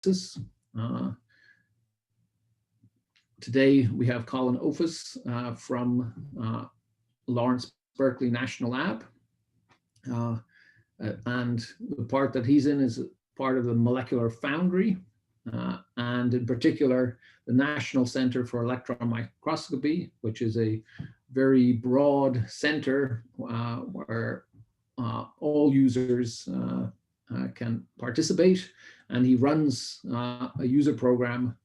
analysis. Today we have Colin Ophus from Lawrence Berkeley National Lab. And the part that he's in is part of the molecular foundry, and in particular, the National Center for Electron Microscopy, which is a very broad center where all users can participate. And he runs a user program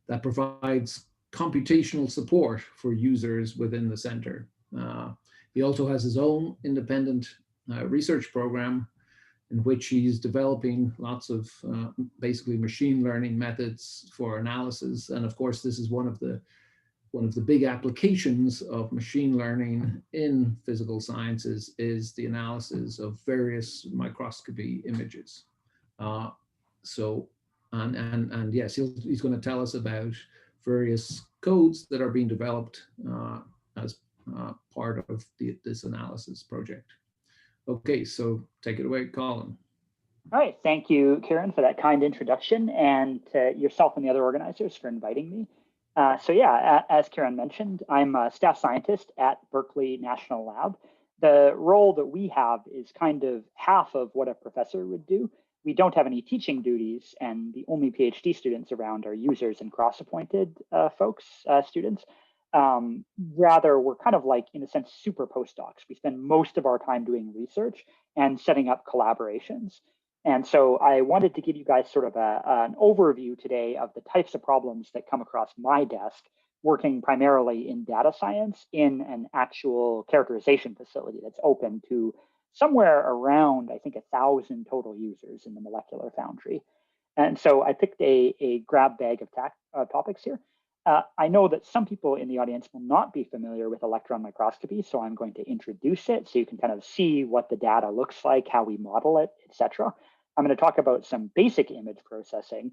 that provides computational support for users within the center. He also has his own independent research program in which he's developing lots of basically machine learning methods for analysis. And of course, this is one of the big applications of machine learning in physical sciences is the analysis of various microscopy images. And yes, he's going to tell us about various codes that are being developed as part of this analysis project. Okay, so take it away, Colin. All right, thank you, Kieran, for that kind introduction, and to yourself and the other organizers for inviting me. So yeah, as Kieran mentioned, I'm a staff scientist at Berkeley National Lab. The role that we have is kind of half of what a professor would do. We don't have any teaching duties, and the only PhD students around are users and cross-appointed students. Rather, we're kind of like, in a sense, super postdocs. We spend most of our time doing research and setting up collaborations. And so I wanted to give you guys sort of an overview today of the types of problems that come across my desk, working primarily in data science in an actual characterization facility that's open to somewhere around, I think, 1,000 total users in the molecular foundry. And so I picked a grab bag of topics here. I know that some people in the audience will not be familiar with electron microscopy, so I'm going to introduce it so you can kind of see what the data looks like, how we model it, etc. I'm going to talk about some basic image processing.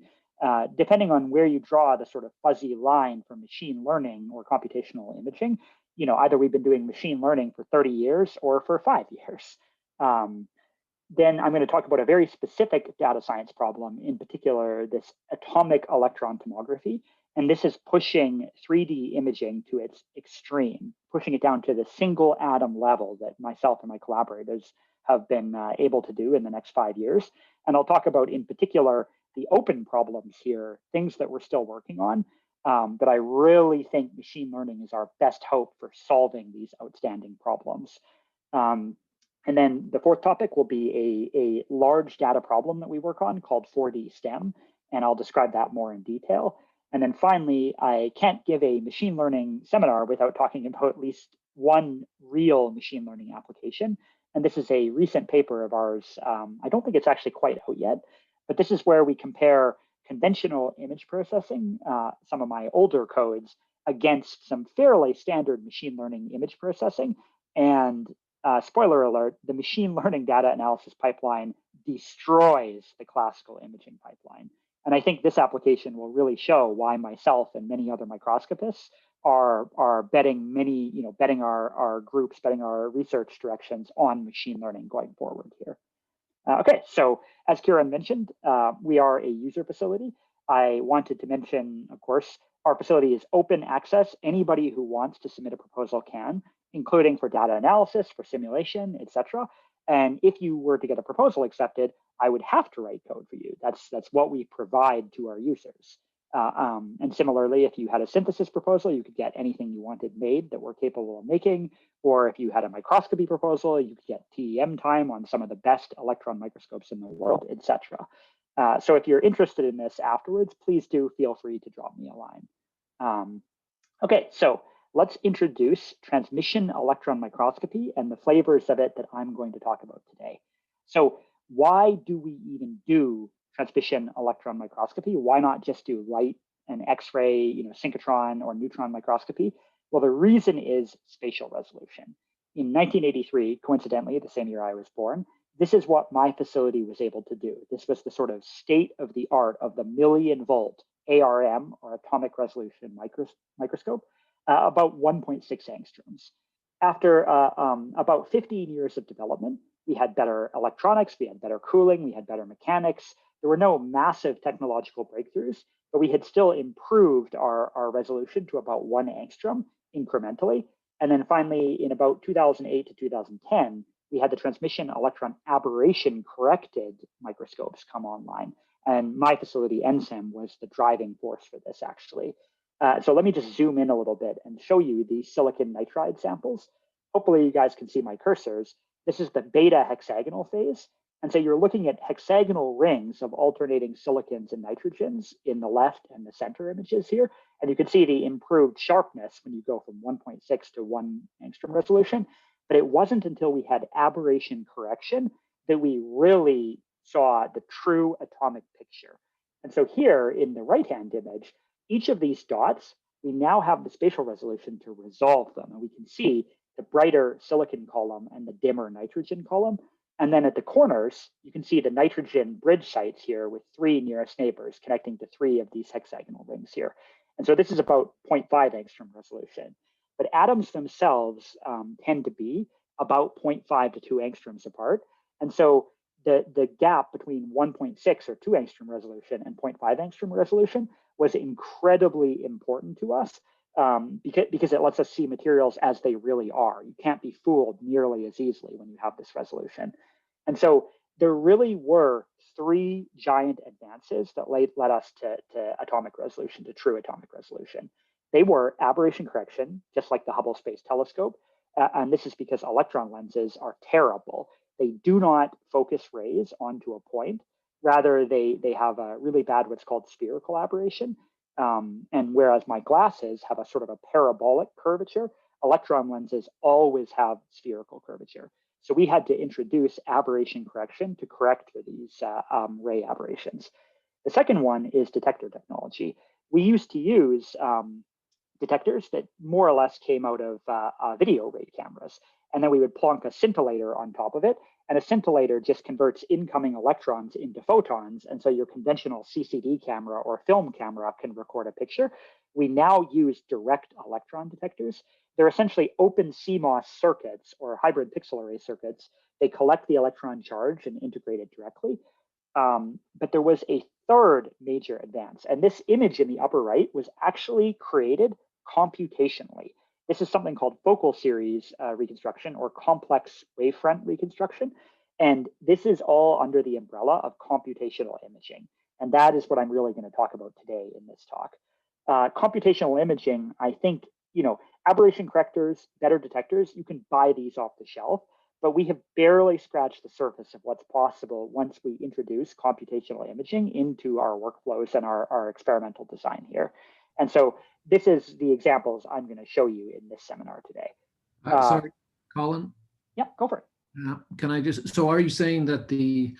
Depending on where you draw the sort of fuzzy line for machine learning or computational imaging, you know, either we've been doing machine learning for 30 years or for 5 years. Then I'm going to talk about a very specific data science problem, in particular, this atomic electron tomography. And this is pushing 3D imaging to its extreme, pushing it down to the single atom level that myself and my collaborators have been able to do in the next 5 years. And I'll talk about, in particular, the open problems here, things that we're still working on, that I really think machine learning is our best hope for solving these outstanding problems. And then the fourth topic will be a large data problem that we work on called 4D STEM, and I'll describe that more in detail. And then finally, I can't give a machine learning seminar without talking about at least one real machine learning application. And this is a recent paper of ours. I don't think it's actually quite out yet, but this is where we compare conventional image processing, some of my older codes, against some fairly standard machine learning image processing. And spoiler alert, the machine learning data analysis pipeline destroys the classical imaging pipeline. And I think this application will really show why myself and many other microscopists are betting betting our groups, betting our research directions on machine learning going forward here. Okay, so as Kieran mentioned, we are a user facility. I wanted to mention, of course, our facility is open access. Anybody who wants to submit a proposal can, including for data analysis, for simulation, etc. And if you were to get a proposal accepted, I would have to write code for you. That's what we provide to our users. And similarly, if you had a synthesis proposal, you could get anything you wanted made that we're capable of making. Or if you had a microscopy proposal, you could get TEM time on some of the best electron microscopes in the world, etc. So if you're interested in this afterwards, please do feel free to drop me a line. Okay, so let's introduce transmission electron microscopy and the flavors of it that I'm going to talk about today. So why do we even do transmission electron microscopy? Why not just do light and X-ray, synchrotron or neutron microscopy? Well, the reason is spatial resolution. In 1983, coincidentally, the same year I was born, this is what my facility was able to do. This was the sort of state of the art of the million-volt ARM, or atomic resolution microscope, about 1.6 angstroms. After about 15 years of development, we had better electronics, we had better cooling, we had better mechanics, there were no massive technological breakthroughs, but we had still improved our resolution to about 1 angstrom incrementally. And then finally, in about 2008 to 2010, we had the transmission electron aberration corrected microscopes come online. And my facility, NCEM, was the driving force for this, actually. So let me just zoom in a little bit and show you the silicon nitride samples. Hopefully you guys can see my cursors. This is the beta hexagonal phase. And so you're looking at hexagonal rings of alternating silicons and nitrogens in the left and the center images here. And you can see the improved sharpness when you go from 1.6 to 1 angstrom resolution. But it wasn't until we had aberration correction that we really saw the true atomic picture. And so here in the right-hand image, each of these dots, we now have the spatial resolution to resolve them. And we can see the brighter silicon column and the dimmer nitrogen column. And then at the corners, you can see the nitrogen bridge sites here with 3 nearest neighbors connecting to 3 of these hexagonal rings here. And so this is about 0.5 angstrom resolution. But atoms themselves tend to be about 0.5 to 2 angstroms apart. And so the gap between 1.6 or 2 angstrom resolution and 0.5 angstrom resolution was incredibly important to us because it lets us see materials as they really are. You can't be fooled nearly as easily when you have this resolution. And so there really were 3 giant advances that led us to atomic resolution, to true atomic resolution. They were aberration correction, just like the Hubble Space Telescope. And this is because electron lenses are terrible. They do not focus rays onto a point. Rather, they have a really bad what's called spherical aberration. And whereas my glasses have a sort of a parabolic curvature, electron lenses always have spherical curvature. So we had to introduce aberration correction to correct for these ray aberrations. The second one is detector technology. We used to use detectors that more or less came out of video ray cameras. And then we would plonk a scintillator on top of it. And a scintillator just converts incoming electrons into photons. And so your conventional CCD camera or film camera can record a picture. We now use direct electron detectors. They're essentially open CMOS circuits or hybrid pixel array circuits. They collect the electron charge and integrate it directly. But there was a third major advance. And this image in the upper right was actually created computationally. This is something called focal series reconstruction or complex wavefront reconstruction. And this is all under the umbrella of computational imaging. And that is what I'm really going to talk about today in this talk. Computational imaging, I think, aberration correctors, better detectors, you can buy these off the shelf, but we have barely scratched the surface of what's possible once we introduce computational imaging into our workflows and our experimental design here. And so this is the examples I'm going to show you in this seminar today. Sorry, Colin? Yeah, go for it. Can I just, so are you saying that the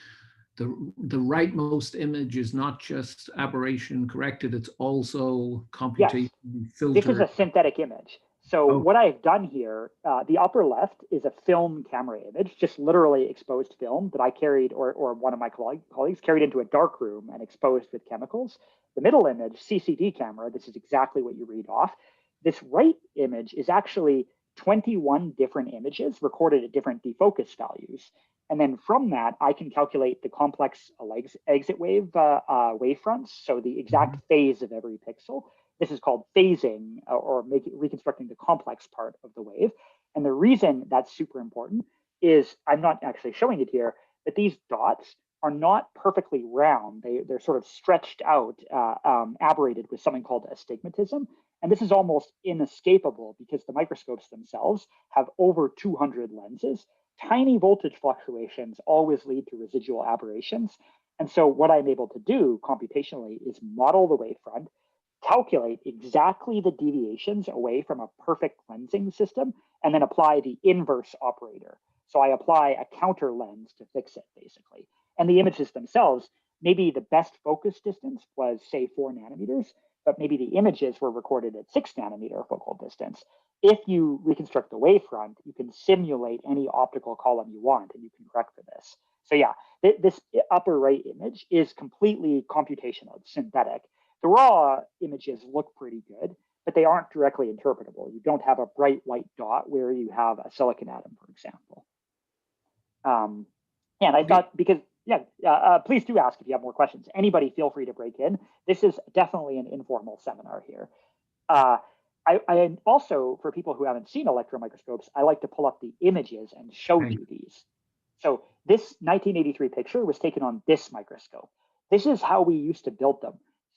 rightmost image is not just aberration corrected, it's also computation filtered? This is a synthetic image. So what I've done here, the upper left is a film camera image, just literally exposed film that I carried, or one of my colleagues carried into a dark room and exposed with chemicals. The middle image, CCD camera, this is exactly what you read off. This right image is actually 21 different images recorded at different defocus values. And then from that, I can calculate the complex exit wave wavefronts, so the exact phase of every pixel. This is called phasing or reconstructing the complex part of the wave. And the reason that's super important is, I'm not actually showing it here, but these dots are not perfectly round. They're sort of stretched out, aberrated with something called astigmatism. And this is almost inescapable because the microscopes themselves have over 200 lenses. Tiny voltage fluctuations always lead to residual aberrations. And so what I'm able to do computationally is model the wavefront, calculate exactly the deviations away from a perfect lensing system, and then apply the inverse operator. So I apply a counter lens to fix it, basically. And the images themselves, maybe the best focus distance was, say, 4 nanometers, but maybe the images were recorded at 6 nanometer focal distance. If you reconstruct the wavefront, you can simulate any optical column you want, and you can correct for this. So yeah, this upper right image is completely computational, it's synthetic. The raw images look pretty good, but they aren't directly interpretable. You don't have a bright white dot where you have a silicon atom, for example. And I thought, because Please do ask if you have more questions. Anybody feel free to break in. This is definitely an informal seminar here. I also, for people who haven't seen electron microscopes, I like to pull up the images and show you these. So this 1983 picture was taken on this microscope. This is how we used to build them.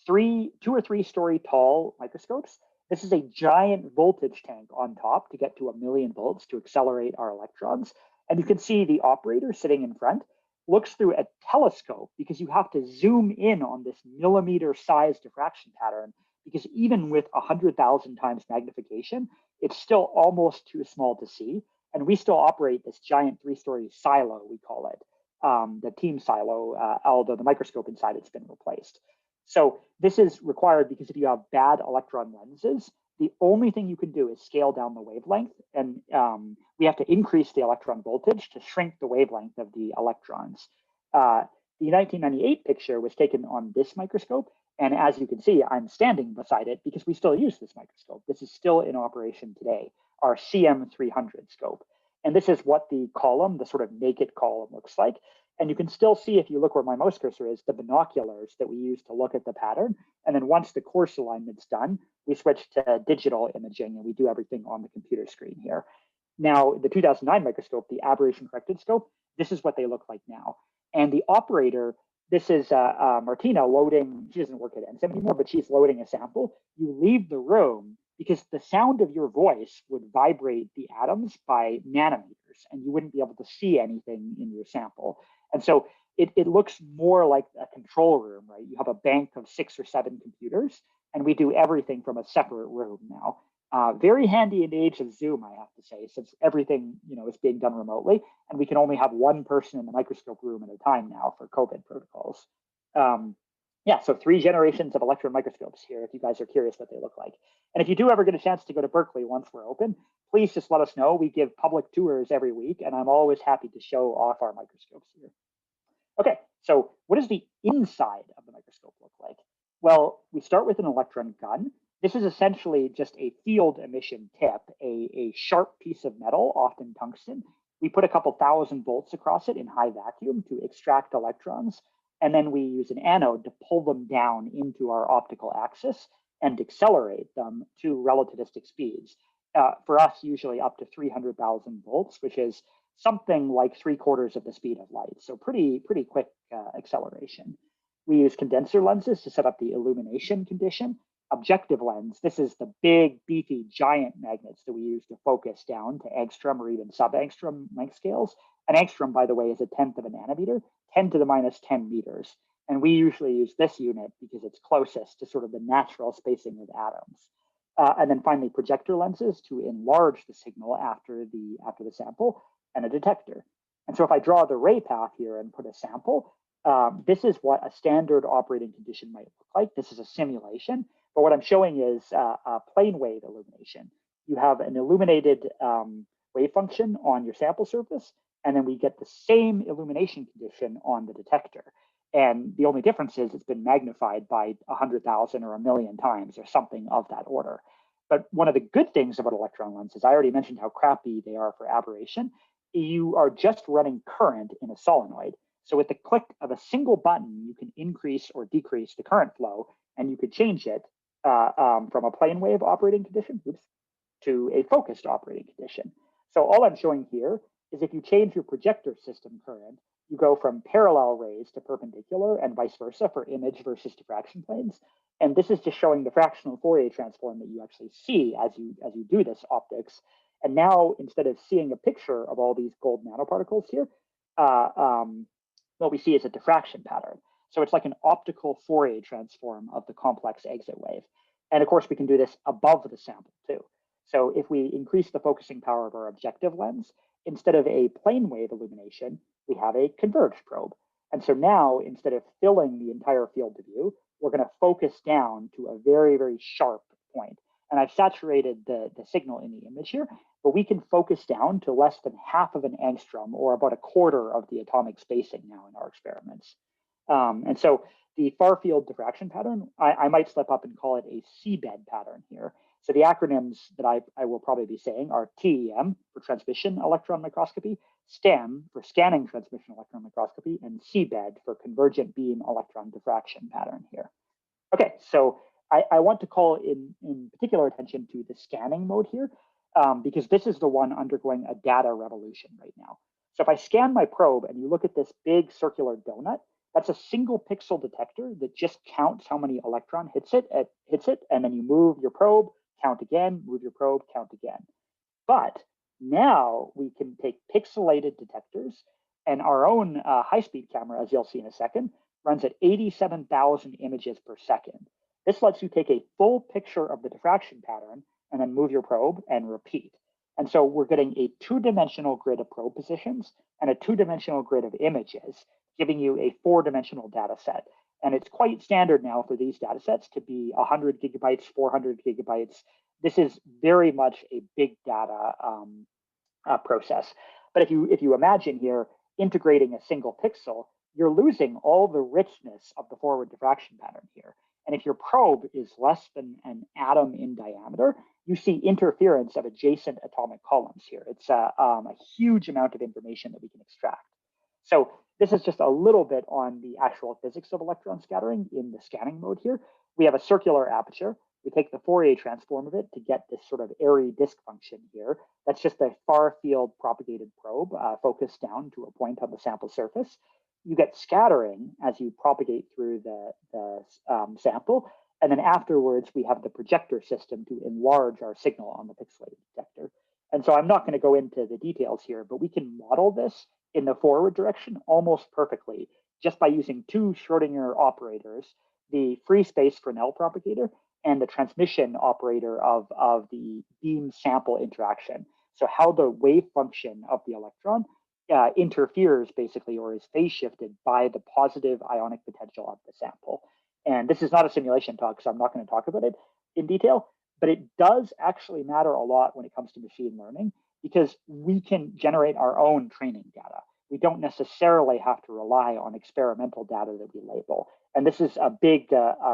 2 or 3 story tall microscopes. This is a giant voltage tank on top to get to 1,000,000 volts to accelerate our electrons. And you can see the operator sitting in front looks through a telescope because you have to zoom in on this millimeter size diffraction pattern, because even with 100,000 times magnification, it's still almost too small to see. And we still operate this giant 3-story silo, we call it, the team silo, although the microscope inside it's been replaced. So this is required because if you have bad electron lenses, the only thing you can do is scale down the wavelength, and we have to increase the electron voltage to shrink the wavelength of the electrons. The 1998 picture was taken on this microscope, and as you can see, I'm standing beside it because we still use this microscope. This is still in operation today, our CM300 scope. And this is what the column, the sort of naked column, looks like. And you can still see, if you look where my mouse cursor is, the binoculars that we use to look at the pattern. And then once the course alignment's done, we switch to digital imaging and we do everything on the computer screen here. Now, the 2009 microscope, the aberration corrected scope, this is what they look like now. And the operator, this is Martina loading, she doesn't work at NCEM anymore, but she's loading a sample. You leave the room because the sound of your voice would vibrate the atoms by nanometers, and you wouldn't be able to see anything in your sample. And so it looks more like a control room, right? You have a bank of 6 or 7 computers, and we do everything from a separate room now. Very handy in the age of Zoom, I have to say, since everything is being done remotely, and we can only have one person in the microscope room at a time now for COVID protocols. Yeah, so 3 generations of electron microscopes here, if you guys are curious what they look like. And if you do ever get a chance to go to Berkeley once we're open, please just let us know. We give public tours every week, and I'm always happy to show off our microscopes here. Okay, so what does the inside of the microscope look like? Well, we start with an electron gun. This is essentially just a field emission tip, a sharp piece of metal, often tungsten. We put a couple 1,000 volts across it in high vacuum to extract electrons. And then we use an anode to pull them down into our optical axis and accelerate them to relativistic speeds. For us, usually up to 300,000 volts, which is something like 3/4 of the speed of light. So pretty quick acceleration. We use condenser lenses to set up the illumination condition. Objective lens, this is the big, beefy, giant magnets that we use to focus down to angstrom or even sub-angstrom length scales. An angstrom, by the way, is 1/10 of a nanometer, 10 to the minus 10 meters. And we usually use this unit because it's closest to sort of the natural spacing of atoms. And then finally, projector lenses to enlarge the signal after the sample, and a detector. And so if I draw the ray path here and put a sample, this is what a standard operating condition might look like. This is a simulation, but what I'm showing is a plane wave illumination. You have an illuminated wave function on your sample surface, and then we get the same illumination condition on the detector. And the only difference is it's been magnified by 100,000 or 1,000,000 times or something of that order. But one of the good things about electron lenses, I already mentioned how crappy they are for aberration. You are just running current in a solenoid. So with the click of a single button, you can increase or decrease the current flow, and you could change it from a plane wave operating condition to a focused operating condition. So all I'm showing here is if you change your projector system current, you go from parallel rays to perpendicular and vice versa for image versus diffraction planes. And this is just showing the fractional Fourier transform that you actually see as you do this optics. And now, instead of seeing a picture of all these gold nanoparticles here, what we see is a diffraction pattern. So it's like an optical Fourier transform of the complex exit wave. And of course, we can do this above the sample too. So if we increase the focusing power of our objective lens, instead of a plane wave illumination, we have a converged probe. And so now, instead of filling the entire field of view, we're going to focus down to a very, very sharp point. And I've saturated the signal in the image here, but we can focus down to less than half of an angstrom, or about 1/4 of the atomic spacing now in our experiments. And so the far field diffraction pattern, I might slip up and call it a seabed pattern here. So the acronyms that I will probably be saying are TEM for transmission electron microscopy, STEM for scanning transmission electron microscopy, and CBED for convergent beam electron diffraction pattern here. Okay, so I want to call in particular attention to the scanning mode here, because this is the one undergoing a data revolution right now. So if I scan my probe and you look at this big circular donut, that's a single pixel detector that just counts how many electron hits it, and then you move your probe, count again, move your probe, count again. But now we can take pixelated detectors, and our own high-speed camera, as you'll see in a second, runs at 87,000 images per second. This lets you take a full picture of the diffraction pattern and then move your probe and repeat. And so we're getting a two-dimensional grid of probe positions and a two-dimensional grid of images, giving you a four-dimensional data set. And it's quite standard now for these data sets to be 100 gigabytes, 400 gigabytes. This is very much a big data process. But if you imagine here integrating a single pixel, you're losing all the richness of the forward diffraction pattern here. And if your probe is less than an atom in diameter, you see interference of adjacent atomic columns here. It's a huge amount of information that we can extract. So this is just a little bit on the actual physics of electron scattering in the scanning mode here. We have a circular aperture. We take the Fourier transform of it to get this sort of airy disk function here. That's just a far field propagated probe focused down to a point on the sample surface. You get scattering as you propagate through the sample. And then afterwards, we have the projector system to enlarge our signal on the pixelated detector. And so I'm not going to go into the details here, but we can model this in the forward direction almost perfectly just by using two Schrödinger operators, the free space Fresnel propagator and the transmission operator of the beam sample interaction. So how the wave function of the electron interferes basically, or is phase shifted by the positive ionic potential of the sample. And this is not a simulation talk, so I'm not going to talk about it in detail, but it does actually matter a lot when it comes to machine learning because we can generate our own training data. We don't necessarily have to rely on experimental data that we label. And this is a big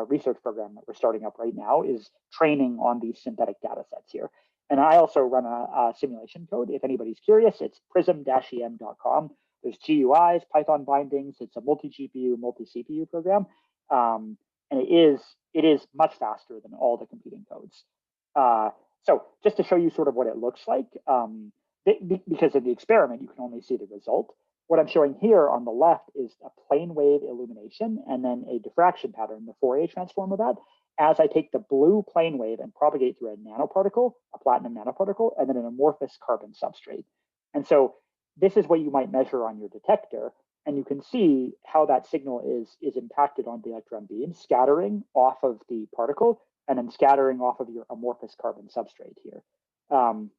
research program that we're starting up right now, is training on these synthetic data sets here. And I also run a simulation code. If anybody's curious, it's prism-em.com. There's GUIs, Python bindings. It's a multi-GPU, multi-CPU program. And it is much faster than all the competing codes. So just to show you sort of what it looks like, because of the experiment, you can only see the result. What I'm showing here on the left is a plane wave illumination and then a diffraction pattern, the Fourier transform of that, as I take the blue plane wave and propagate through a nanoparticle, a platinum nanoparticle, and then an amorphous carbon substrate. And so this is what you might measure on your detector. And you can see how that signal is impacted on the electron beam, scattering off of the particle and then scattering off of your amorphous carbon substrate here. And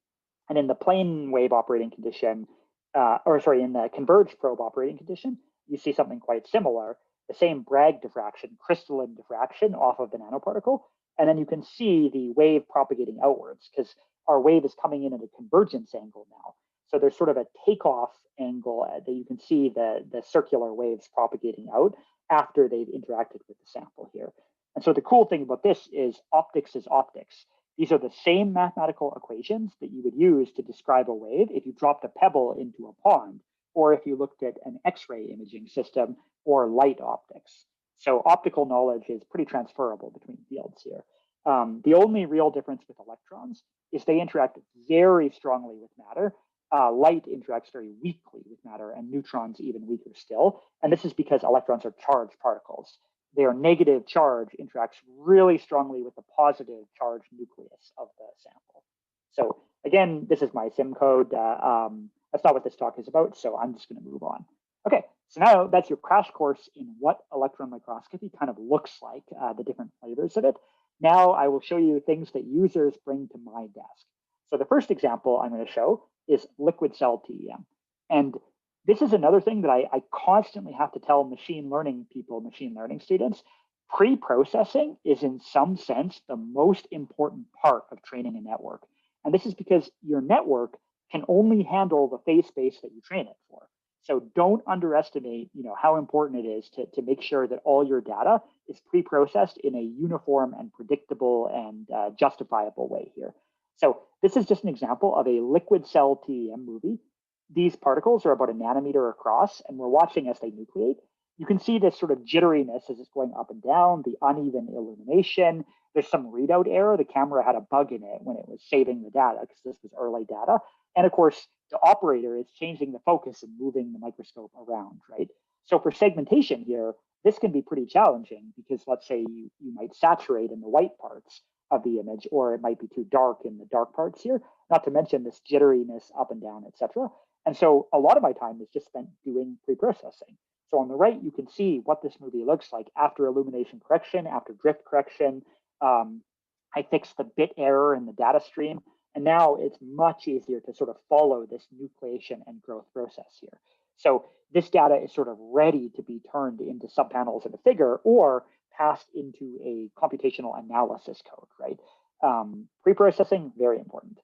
in the plane wave operating condition, in the converged probe operating condition, you see something quite similar, the same Bragg diffraction, crystalline diffraction off of the nanoparticle. And then you can see the wave propagating outwards because our wave is coming in at a convergence angle now. So there's sort of a takeoff angle that you can see the circular waves propagating out after they've interacted with the sample here. And so the cool thing about this is optics is optics. These are the same mathematical equations that you would use to describe a wave if you dropped a pebble into a pond, or if you looked at an X-ray imaging system or light optics. So optical knowledge is pretty transferable between fields here. The only real difference with electrons is they interact very strongly with matter. Light interacts very weakly with matter, and neutrons even weaker still. And this is because electrons are charged particles. Their negative charge interacts really strongly with the positive charged nucleus of the sample. So again, this is my sim code. That's not what this talk is about, so I'm just going to move on. Okay, so now that's your crash course in what electron microscopy kind of looks like, the different flavors of it. Now I will show you things that users bring to my desk. So the first example I'm going to show is liquid cell TEM. And this is another thing that I constantly have to tell machine learning people, machine learning students. Pre-processing is in some sense the most important part of training a network. And this is because your network can only handle the phase space that you train it for. So don't underestimate, how important it is to make sure that all your data is pre-processed in a uniform and predictable and justifiable way here. So this is just an example of a liquid cell TEM movie. These particles are about a nanometer across, and we're watching as they nucleate. You can see this sort of jitteriness as it's going up and down, the uneven illumination. There's some readout error. The camera had a bug in it when it was saving the data because this was early data. And of course, the operator is changing the focus and moving the microscope around, right? So for segmentation here, this can be pretty challenging because let's say you might saturate in the white parts of the image, or it might be too dark in the dark parts here, not to mention this jitteriness up and down, etc. And so a lot of my time is just spent doing pre-processing. So on the right, you can see what this movie looks like after illumination correction, after drift correction. I fixed the bit error in the data stream. And now it's much easier to sort of follow this nucleation and growth process here. So this data is sort of ready to be turned into subpanels in a figure or passed into a computational analysis code, right? Pre-processing, very important.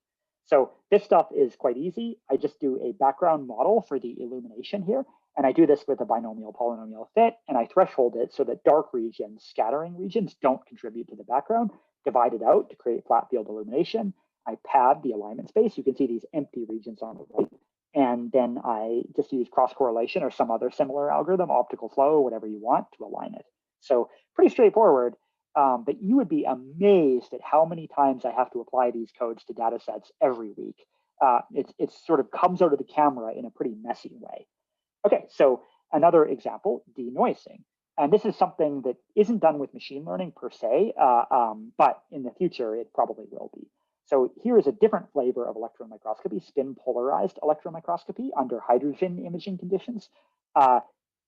So this stuff is quite easy. I just do a background model for the illumination here. And I do this with a binomial polynomial fit, and I threshold it so that dark regions, scattering regions, don't contribute to the background, divide it out to create flat field illumination. I pad the alignment space. You can see these empty regions on the right. And then I just use cross correlation or some other similar algorithm, optical flow, whatever you want to align it. So pretty straightforward, but you would be amazed at how many times I have to apply these codes to data sets every week. It sort of comes out of the camera in a pretty messy way. Okay, so another example, denoising. And this is something that isn't done with machine learning per se, but in the future, it probably will be. So here is a different flavor of electron microscopy, spin-polarized electron microscopy under hydrogen imaging conditions.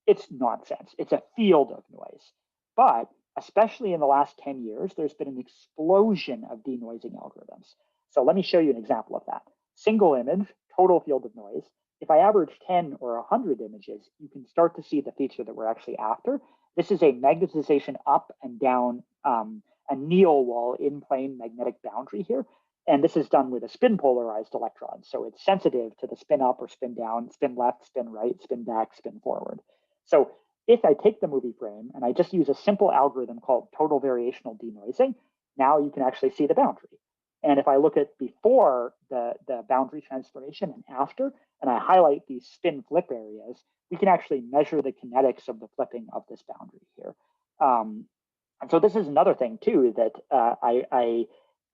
It's nonsense. It's a field of noise. But especially in the last 10 years, there's been an explosion of denoising algorithms. So let me show you an example of that. Single image, total field of noise. If I average 10 or 100 images, you can start to see the feature that we're actually after. This is a magnetization up and down, a Neal wall in plane magnetic boundary here. And this is done with a spin-polarized electron. So it's sensitive to the spin up or spin down, spin left, spin right, spin back, spin forward. So if I take the movie frame and I just use a simple algorithm called total variational denoising, now you can actually see the boundary. And if I look at before the boundary transformation and after, and I highlight these spin flip areas, we can actually measure the kinetics of the flipping of this boundary here. And so this is another thing too that I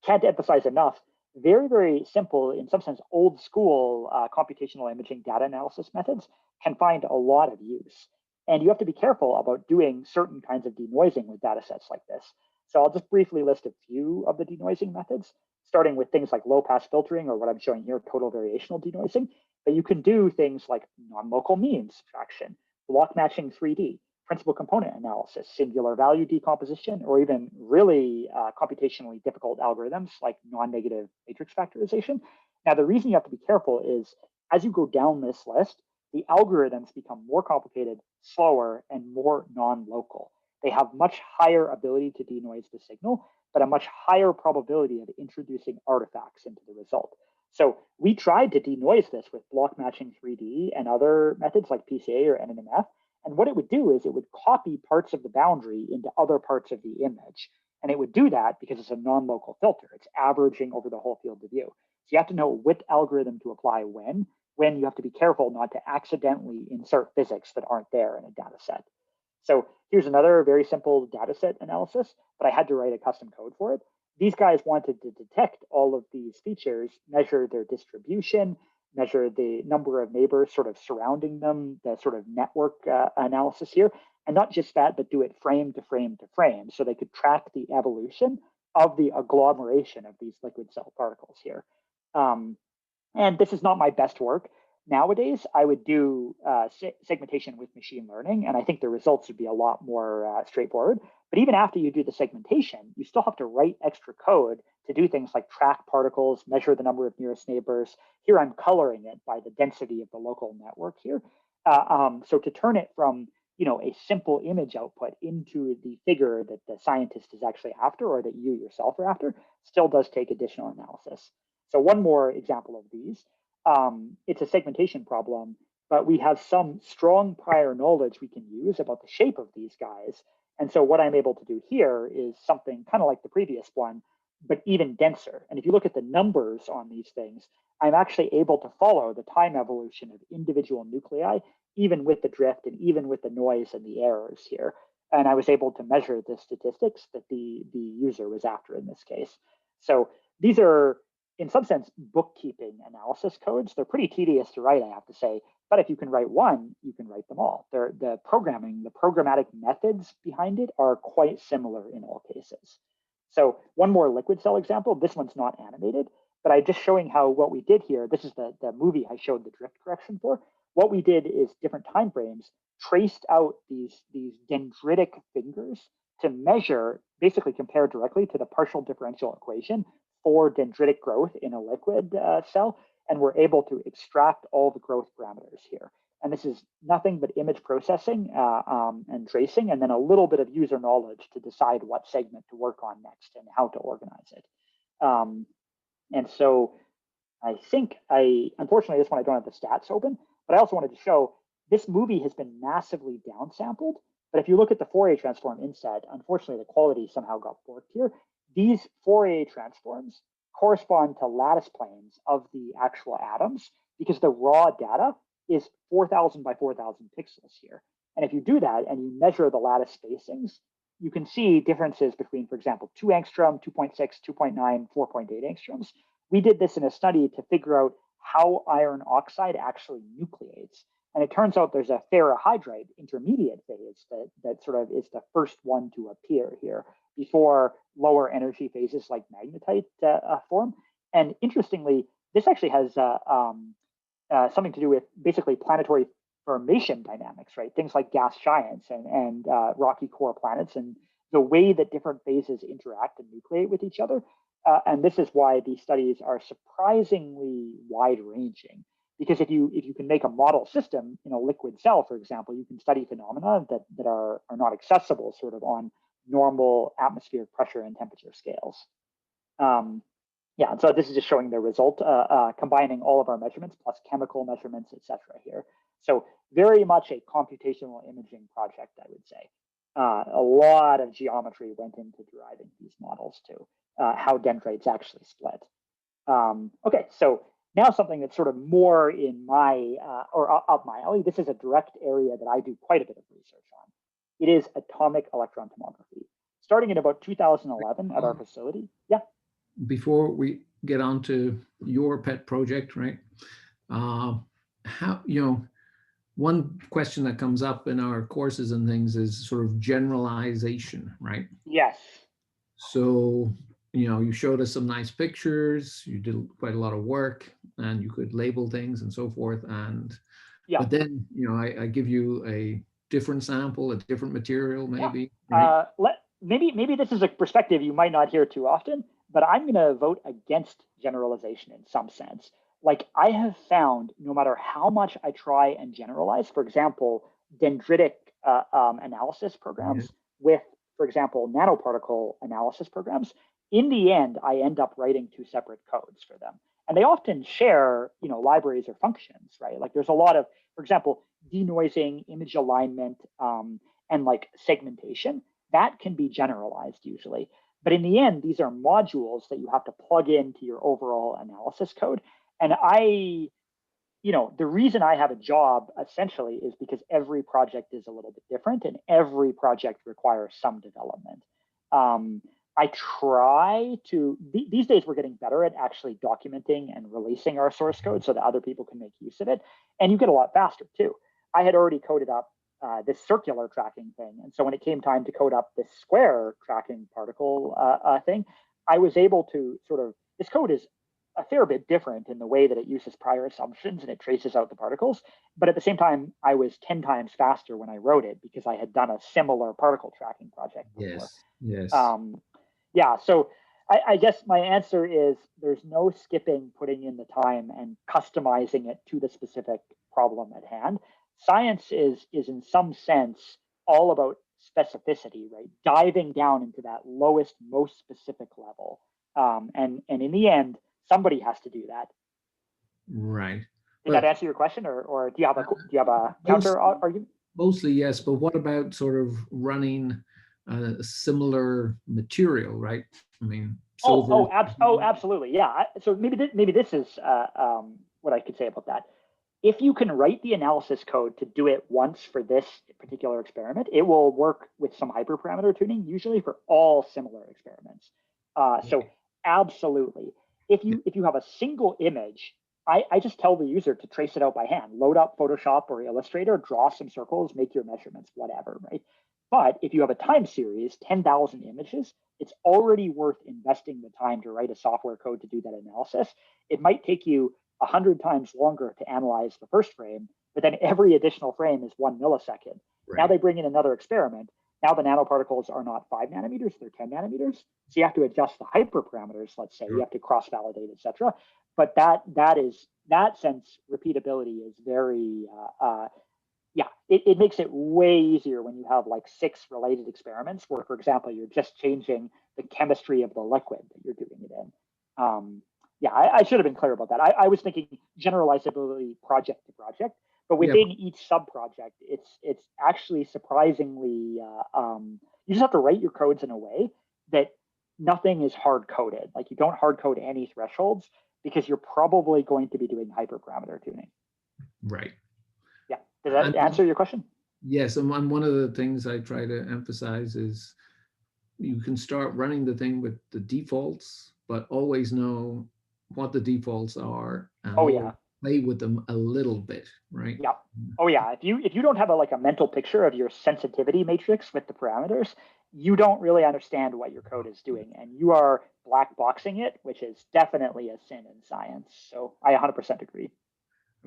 can't emphasize enough. Very, very simple, in some sense, old school computational imaging data analysis methods can find a lot of use. And you have to be careful about doing certain kinds of denoising with data sets like this. So I'll just briefly list a few of the denoising methods, starting with things like low pass filtering, or what I'm showing here, total variational denoising. But you can do things like non-local mean subtraction, block matching 3D, principal component analysis, singular value decomposition, or even really computationally difficult algorithms like non-negative matrix factorization. Now, the reason you have to be careful is as you go down this list, the algorithms become more complicated, slower, and more non-local. They have much higher ability to denoise the signal, but a much higher probability of introducing artifacts into the result. So we tried to denoise this with block matching 3D and other methods like PCA or NNMF. And what it would do is it would copy parts of the boundary into other parts of the image. And it would do that because it's a non-local filter. It's averaging over the whole field of view. So you have to know which algorithm to apply when you have to be careful not to accidentally insert physics that aren't there in a data set. So here's another very simple data set analysis, but I had to write a custom code for it. These guys wanted to detect all of these features, measure their distribution, measure the number of neighbors sort of surrounding them, the sort of network analysis here. And not just that, but do it frame to frame to frame. So they could track the evolution of the agglomeration of these liquid cell particles here. And this is not my best work. Nowadays, I would do segmentation with machine learning, and I think the results would be a lot more straightforward. But even after you do the segmentation, you still have to write extra code to do things like track particles, measure the number of nearest neighbors. Here, I'm coloring it by the density of the local network here. So to turn it from a simple image output into the figure that the scientist is actually after, or that you yourself are after, still does take additional analysis. So one more example of these. It's a segmentation problem but we have some strong prior knowledge we can use about the shape of these guys. And so what I'm able to do here is something kind of like the previous one, but even denser. And if you look at the numbers on these things, I'm actually able to follow the time evolution of individual nuclei, even with the drift and even with the noise and the errors here. And I was able to measure the statistics that the user was after in this case. So these are, in some sense, bookkeeping analysis codes. They're pretty tedious to write, I have to say. But if you can write one, you can write them all. The programming, the programmatic methods behind it are quite similar in all cases. So one more liquid cell example. This one's not animated, but I'm just showing how what we did here, this is the movie I showed the drift correction for. What we did is different time frames, traced out these dendritic fingers to measure, basically compare directly to the partial differential equation for dendritic growth in a liquid cell. And we're able to extract all the growth parameters here. And this is nothing but image processing and tracing, and then a little bit of user knowledge to decide what segment to work on next and how to organize it. And so I think unfortunately, this one I don't have the stats open, but I also wanted to show this movie has been massively downsampled. But if you look at the Fourier transform instead, unfortunately, the quality somehow got borked here. These Fourier transforms correspond to lattice planes of the actual atoms because the raw data is 4,000 by 4,000 pixels here. And if you do that and you measure the lattice spacings, you can see differences between, for example, 2 angstrom, 2.6, 2.9, 4.8 angstroms. We did this in a study to figure out how iron oxide actually nucleates. And it turns out there's a ferrohydride intermediate phase that sort of is the first one to appear here before lower energy phases like magnetite form. And interestingly, this actually has something to do with basically planetary formation dynamics, right? Things like gas giants and rocky core planets and the way that different phases interact and nucleate with each other. And this is why these studies are surprisingly wide-ranging. Because if you can make a model system in a liquid cell, for example, you can study phenomena that are not accessible sort of on normal atmospheric pressure and temperature scales. Yeah, and so this is just showing the result, combining all of our measurements plus chemical measurements, et cetera here. So very much a computational imaging project, I would say. A lot of geometry went into deriving these models too, how dendrites actually split. Okay, so now something that's sort of more in my, or up my alley. This is a direct area that I do quite a bit of research on. It is atomic electron tomography. Starting in about 2011 at our facility. Yeah. Before we get on to your pet project, right? How, one question that comes up in our courses and things is sort of generalization, right? Yes. So, you showed us some nice pictures, you did quite a lot of work, and you could label things and so forth. And yeah. But then, I give you a different sample, a different material, maybe. Yeah. Right? Maybe this is a perspective you might not hear too often, but I'm going to vote against generalization in some sense. Like I have found, no matter how much I try and generalize, for example, dendritic analysis programs with, for example, nanoparticle analysis programs, in the end, I end up writing 2 separate codes for them. And they often share, libraries or functions, right? Like there's a lot of, for example, denoising, image alignment, and like segmentation. That can be generalized usually. But in the end, these are modules that you have to plug into your overall analysis code. And the reason I have a job essentially is because every project is a little bit different and every project requires some development. I try to, these days we're getting better at actually documenting and releasing our source code so that other people can make use of it. And you get a lot faster too. I had already coded up this circular tracking thing. And so when it came time to code up this square tracking particle thing, I was able to sort of, this code is a fair bit different in the way that it uses prior assumptions and it traces out the particles. But at the same time, I was 10 times faster when I wrote it because I had done a similar particle tracking project before. Yes. Yeah, so I guess my answer is there's no skipping putting in the time and customizing it to the specific problem at hand. Science is in some sense all about specificity, right? Diving down into that lowest, most specific level. And in the end, somebody has to do that. Right. Did that answer your question, or do you have a counter argument? Mostly yes, but what about sort of running a similar material, right? I mean, silver. Absolutely, yeah. So maybe this is what I could say about that. If you can write the analysis code to do it once for this particular experiment, it will work with some hyperparameter tuning, usually for all similar experiments. So absolutely, if you have a single image, I just tell the user to trace it out by hand, load up Photoshop or Illustrator, draw some circles, make your measurements, whatever, right? But if you have a time series, 10,000 images, it's already worth investing the time to write a software code to do that analysis. It might take you 100 times longer to analyze the first frame, but then every additional frame is 1 millisecond. Right. Now they bring in another experiment. Now the nanoparticles are not 5 nanometers, they're 10 nanometers. So you have to adjust the hyperparameters, let's say, you have to cross-validate, et cetera. But that sense, repeatability is very, it makes it way easier when you have like 6 related experiments where, for example, you're just changing the chemistry of the liquid that you're doing it in. I should have been clear about that. I was thinking generalizability project to project, but within each sub-project, it's actually surprisingly, you just have to write your codes in a way that nothing is hard-coded. Like you don't hard-code any thresholds because you're probably going to be doing hyperparameter tuning. Right. Yeah. Does that answer your question? Yes. And one of the things I try to emphasize is you can start running the thing with the defaults, but always know what the defaults are and play with them a little bit, right? Yeah. Oh yeah. If you don't have a mental picture of your sensitivity matrix with the parameters, you don't really understand what your code is doing, and you are black boxing it, which is definitely a sin in science. So I 100% agree.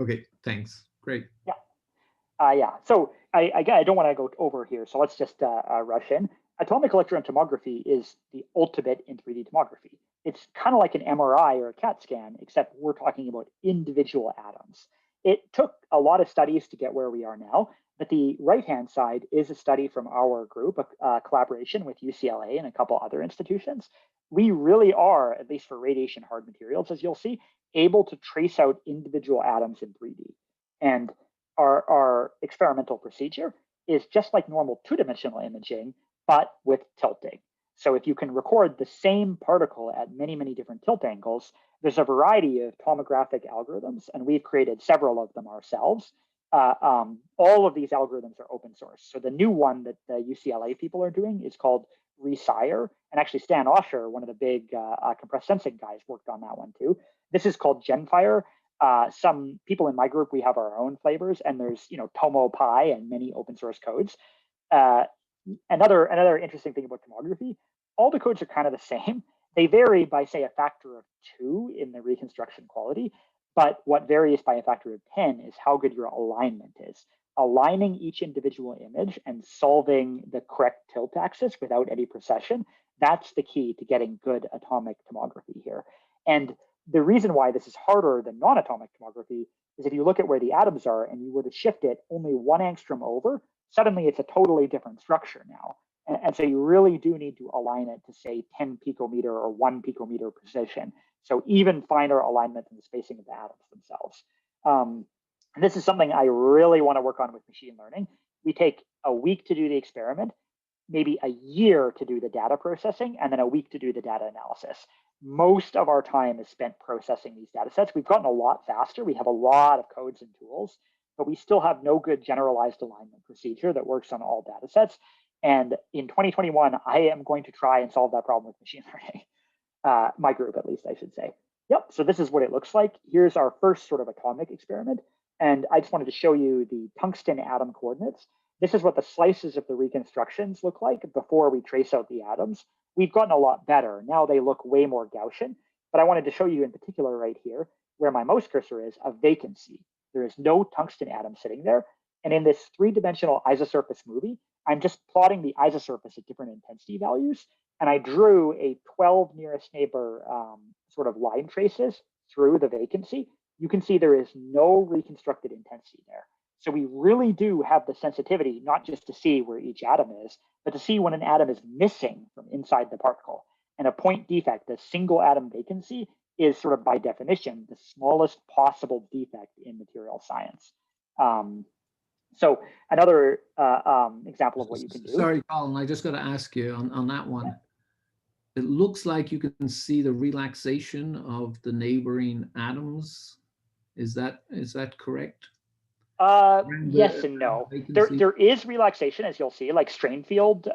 Okay. Thanks. Great. Yeah. So I don't want to go over here. So let's just rush in. Atomic electron tomography is the ultimate in 3D tomography. It's kind of like an MRI or a CAT scan, except we're talking about individual atoms. It took a lot of studies to get where we are now, but the right-hand side is a study from our group, a collaboration with UCLA and a couple other institutions. We really are, at least for radiation hard materials, as you'll see, able to trace out individual atoms in 3D. And our experimental procedure is just like normal two-dimensional imaging, but with tilting. So if you can record the same particle at many, many different tilt angles, there's a variety of tomographic algorithms, and we've created several of them ourselves. All of these algorithms are open source. So the new one that the UCLA people are doing is called Resire, and actually Stan Osher, one of the big compressed sensing guys, worked on that one too. This is called GenFire. Some people in my group, we have our own flavors, and there's TomoPi and many open source codes. Another interesting thing about tomography, all the codes are kind of the same. They vary by, say, a factor of 2 in the reconstruction quality, but what varies by a factor of 10 is how good your alignment is. Aligning each individual image and solving the correct tilt axis without any precession, that's the key to getting good atomic tomography here. And the reason why this is harder than non-atomic tomography is if you look at where the atoms are and you were to shift it only 1 angstrom over, suddenly it's a totally different structure now. And so you really do need to align it to, say, 10 picometer or 1 picometer precision. So even finer alignment in the spacing of the atoms themselves. And this is something I really want to work on with machine learning. We take a week to do the experiment, maybe a year to do the data processing, and then a week to do the data analysis. Most of our time is spent processing these data sets. We've gotten a lot faster. We have a lot of codes and tools, but we still have no good generalized alignment procedure that works on all data sets. And in 2021, I am going to try and solve that problem with machine learning. My group, at least, I should say. Yep, so this is what it looks like. Here's our first sort of atomic experiment. And I just wanted to show you the tungsten atom coordinates. This is what the slices of the reconstructions look like before we trace out the atoms. We've gotten a lot better. Now they look way more Gaussian. But I wanted to show you in particular right here, where my mouse cursor is, a vacancy. There is no tungsten atom sitting there. And in this 3-dimensional isosurface movie, I'm just plotting the isosurface at different intensity values. And I drew a 12 nearest neighbor sort of line traces through the vacancy. You can see there is no reconstructed intensity there. So we really do have the sensitivity, not just to see where each atom is, but to see when an atom is missing from inside the particle. And a point defect, a single atom vacancy, is sort of by definition the smallest possible defect in material science. So another example of what you can do. Sorry, Colin, I just got to ask you on that one. Yeah. It looks like you can see the relaxation of the neighboring atoms. Is that correct? Yes and no. There is relaxation, as you'll see, like strain field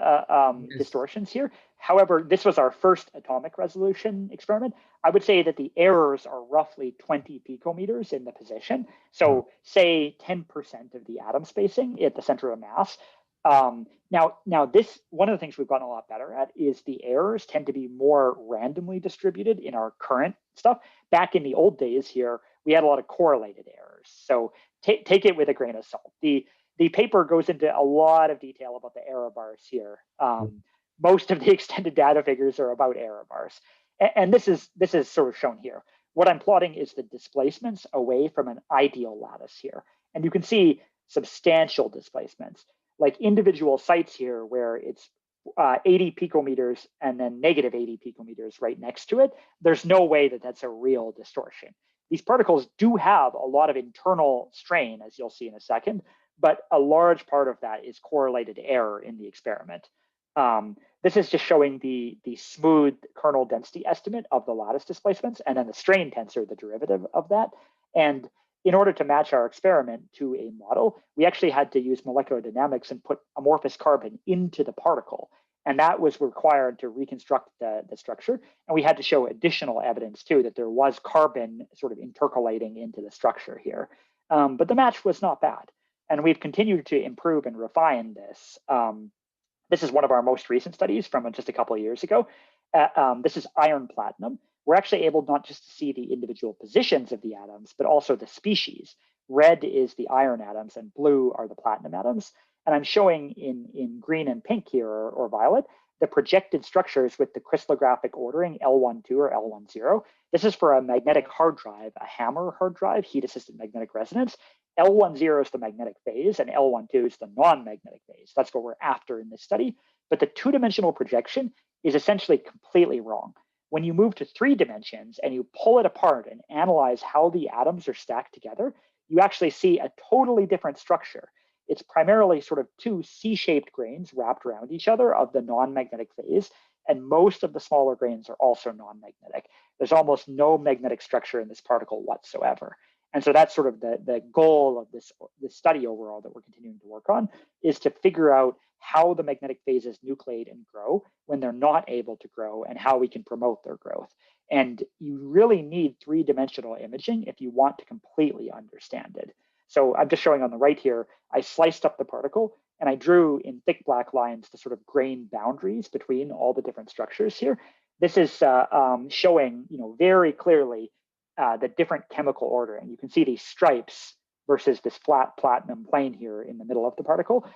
distortions here. However, this was our first atomic resolution experiment. I would say that the errors are roughly 20 picometers in the position. So say 10% of the atom spacing at the center of mass. Now this, one of the things we've gotten a lot better at is the errors tend to be more randomly distributed in our current stuff. Back in the old days here, we had a lot of correlated errors. So take it with a grain of salt. The paper goes into a lot of detail about the error bars here. Most of the extended data figures are about error bars. And this is sort of shown here. What I'm plotting is the displacements away from an ideal lattice here. And you can see substantial displacements, like individual sites here where it's 80 picometers and then negative 80 picometers right next to it. There's no way that that's a real distortion. These particles do have a lot of internal strain, as you'll see in a second, but a large part of that is correlated error in the experiment. This is just showing the smooth kernel density estimate of the lattice displacements, and then the strain tensor, the derivative of that. And in order to match our experiment to a model, we actually had to use molecular dynamics and put amorphous carbon into the particle. And that was required to reconstruct the structure. And we had to show additional evidence too, that there was carbon sort of intercalating into the structure here. But the match was not bad. And we've continued to improve and refine this. This is one of our most recent studies from just a couple of years ago. This is iron platinum. We're actually able not just to see the individual positions of the atoms, but also the species. Red is the iron atoms and blue are the platinum atoms. And I'm showing in green and pink here, or violet, the projected structures with the crystallographic ordering L12 or L10. This is for a magnetic hard drive, a hammer hard drive, heat-assisted magnetic resonance. L10 is the magnetic phase and L12 is the non-magnetic phase. That's what we're after in this study. But the two-dimensional projection is essentially completely wrong. When you move to 3 dimensions and you pull it apart and analyze how the atoms are stacked together, you actually see a totally different structure. It's primarily sort of 2 C-shaped grains wrapped around each other of the non-magnetic phase, and most of the smaller grains are also non-magnetic. There's almost no magnetic structure in this particle whatsoever. And so that's sort of the goal of this study overall that we're continuing to work on, is to figure out how the magnetic phases nucleate and grow when they're not able to grow and how we can promote their growth. And you really need 3-dimensional imaging if you want to completely understand it. So I'm just showing on the right here, I sliced up the particle and I drew in thick black lines the sort of grain boundaries between all the different structures here. This is showing, very clearly the different chemical ordering. You can see these stripes versus this flat platinum plane here in the middle of the particle.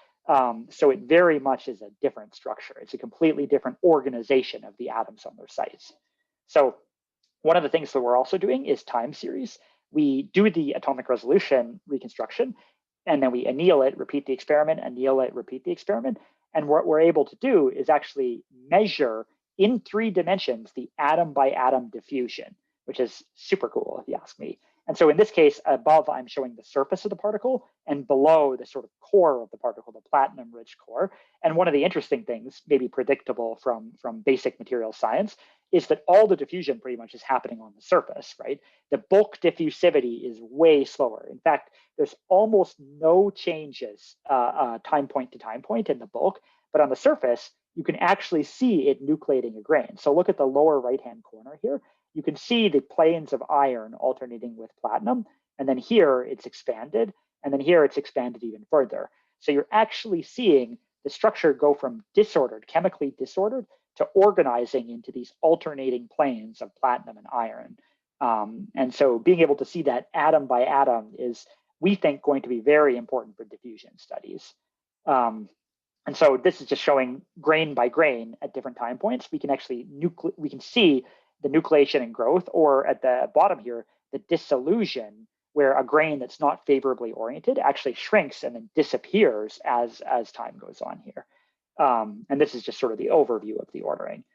So it very much is a different structure. It's a completely different organization of the atoms on their sites. So one of the things that we're also doing is time series. We do the atomic resolution reconstruction, and then we anneal it, repeat the experiment, anneal it, repeat the experiment. And what we're able to do is actually measure in 3 dimensions the atom by atom diffusion, which is super cool if you ask me. And so in this case, above, I'm showing the surface of the particle, and below the sort of core of the particle, the platinum-rich core. And one of the interesting things, maybe predictable from basic material science, is that all the diffusion pretty much is happening on the surface, right? The bulk diffusivity is way slower. In fact, there's almost no changes time point to time point in the bulk, but on the surface, you can actually see it nucleating a grain. So look at the lower right-hand corner here. You can see the planes of iron alternating with platinum, and then here it's expanded, and then here it's expanded even further. So you're actually seeing the structure go from disordered, chemically disordered, to organizing into these alternating planes of platinum and iron. And so being able to see that atom by atom is, we think, going to be very important for diffusion studies. And so this is just showing grain by grain at different time points. We can actually see the nucleation and growth, or at the bottom here, the dissolution, where a grain that's not favorably oriented actually shrinks and then disappears as time goes on here. And this is just sort of the overview of the ordering.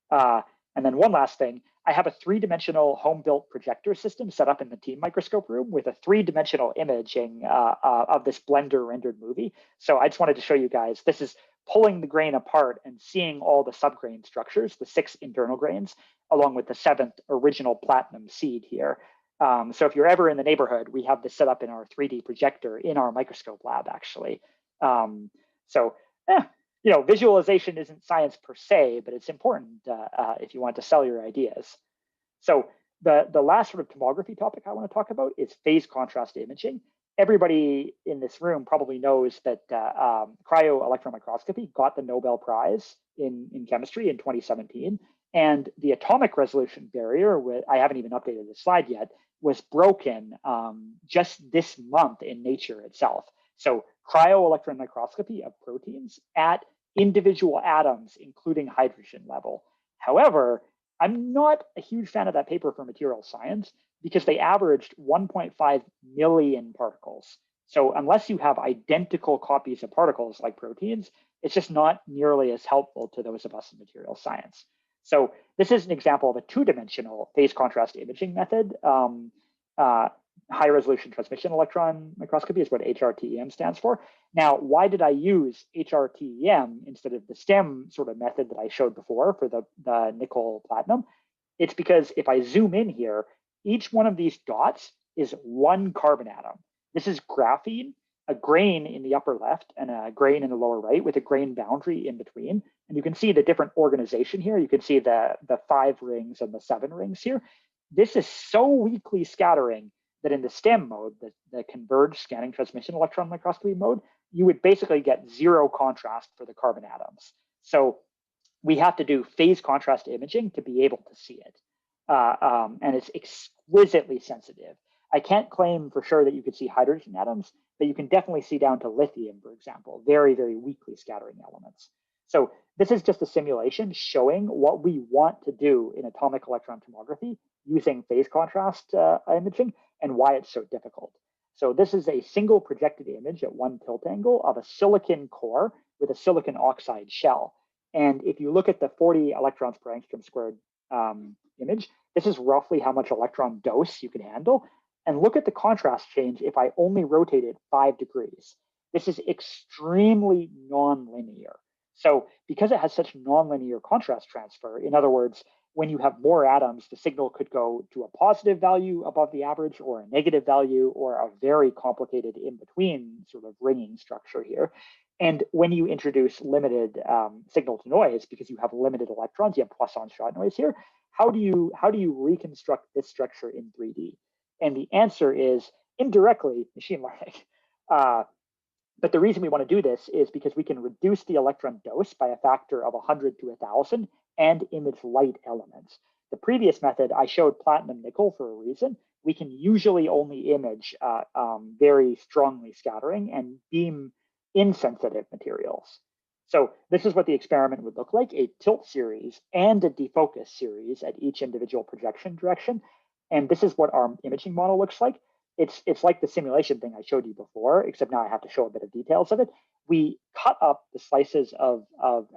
And then one last thing, I have a 3-dimensional home-built projector system set up in the team microscope room with a 3-dimensional imaging of this Blender rendered movie. So I just wanted to show you guys, this is pulling the grain apart and seeing all the subgrain structures, the 6 internal grains, along with the 7th original platinum seed here. So if you're ever in the neighborhood, we have this set up in our 3D projector in our microscope lab, actually. You know, visualization isn't science per se, but it's important if you want to sell your ideas. So the last sort of tomography topic I want to talk about is phase contrast imaging. Everybody in this room probably knows that cryo-electron microscopy got the Nobel Prize in chemistry in 2017. And the atomic resolution barrier, I haven't even updated the slide yet, was broken just this month in Nature itself. So cryo-electron microscopy of proteins at individual atoms, including hydrogen level. However, I'm not a huge fan of that paper for material science because they averaged 1.5 million particles. So unless you have identical copies of particles like proteins, it's just not nearly as helpful to those of us in material science. So this is an example of a 2-dimensional phase contrast imaging method. High resolution transmission electron microscopy is what HRTEM stands for. Now, why did I use HRTEM instead of the STEM sort of method that I showed before for the nickel platinum? It's because if I zoom in here, each one of these dots is one carbon atom. This is graphene, a grain in the upper left and a grain in the lower right with a grain boundary in between. And you can see the different organization here. You can see the 5 rings and the 7 rings here. This is so weakly scattering that in the STEM mode, the converged scanning transmission electron microscopy mode, you would basically get 0 contrast for the carbon atoms. So we have to do phase contrast imaging to be able to see it. And it's exquisitely sensitive. I can't claim for sure that you could see hydrogen atoms, but you can definitely see down to lithium, for example, very, very weakly scattering elements. So this is just a simulation showing what we want to do in atomic electron tomography using phase contrast imaging and why it's so difficult. So this is a single projected image at 1 tilt angle of a silicon core with a silicon oxide shell. And if you look at the 40 electrons per angstrom squared image, this is roughly how much electron dose you can handle. And look at the contrast change if I only rotate it 5 degrees. This is extremely nonlinear. So because it has such nonlinear contrast transfer, in other words, when you have more atoms, the signal could go to a positive value above the average or a negative value or a very complicated in-between sort of ringing structure here. And when you introduce limited signal to noise, because you have limited electrons, you have Poisson shot noise here, how do you reconstruct this structure in 3D? And the answer is indirectly machine learning. But the reason we want to do this is because we can reduce the electron dose by a factor of 100 to 1,000 and image light elements. The previous method, I showed platinum nickel for a reason. We can usually only image very strongly scattering and beam insensitive materials. So this is what the experiment would look like, a tilt series and a defocus series at each individual projection direction. And this is what our imaging model looks like. It's like the simulation thing I showed you before, except now I have to show a bit of details of it. We cut up the slices of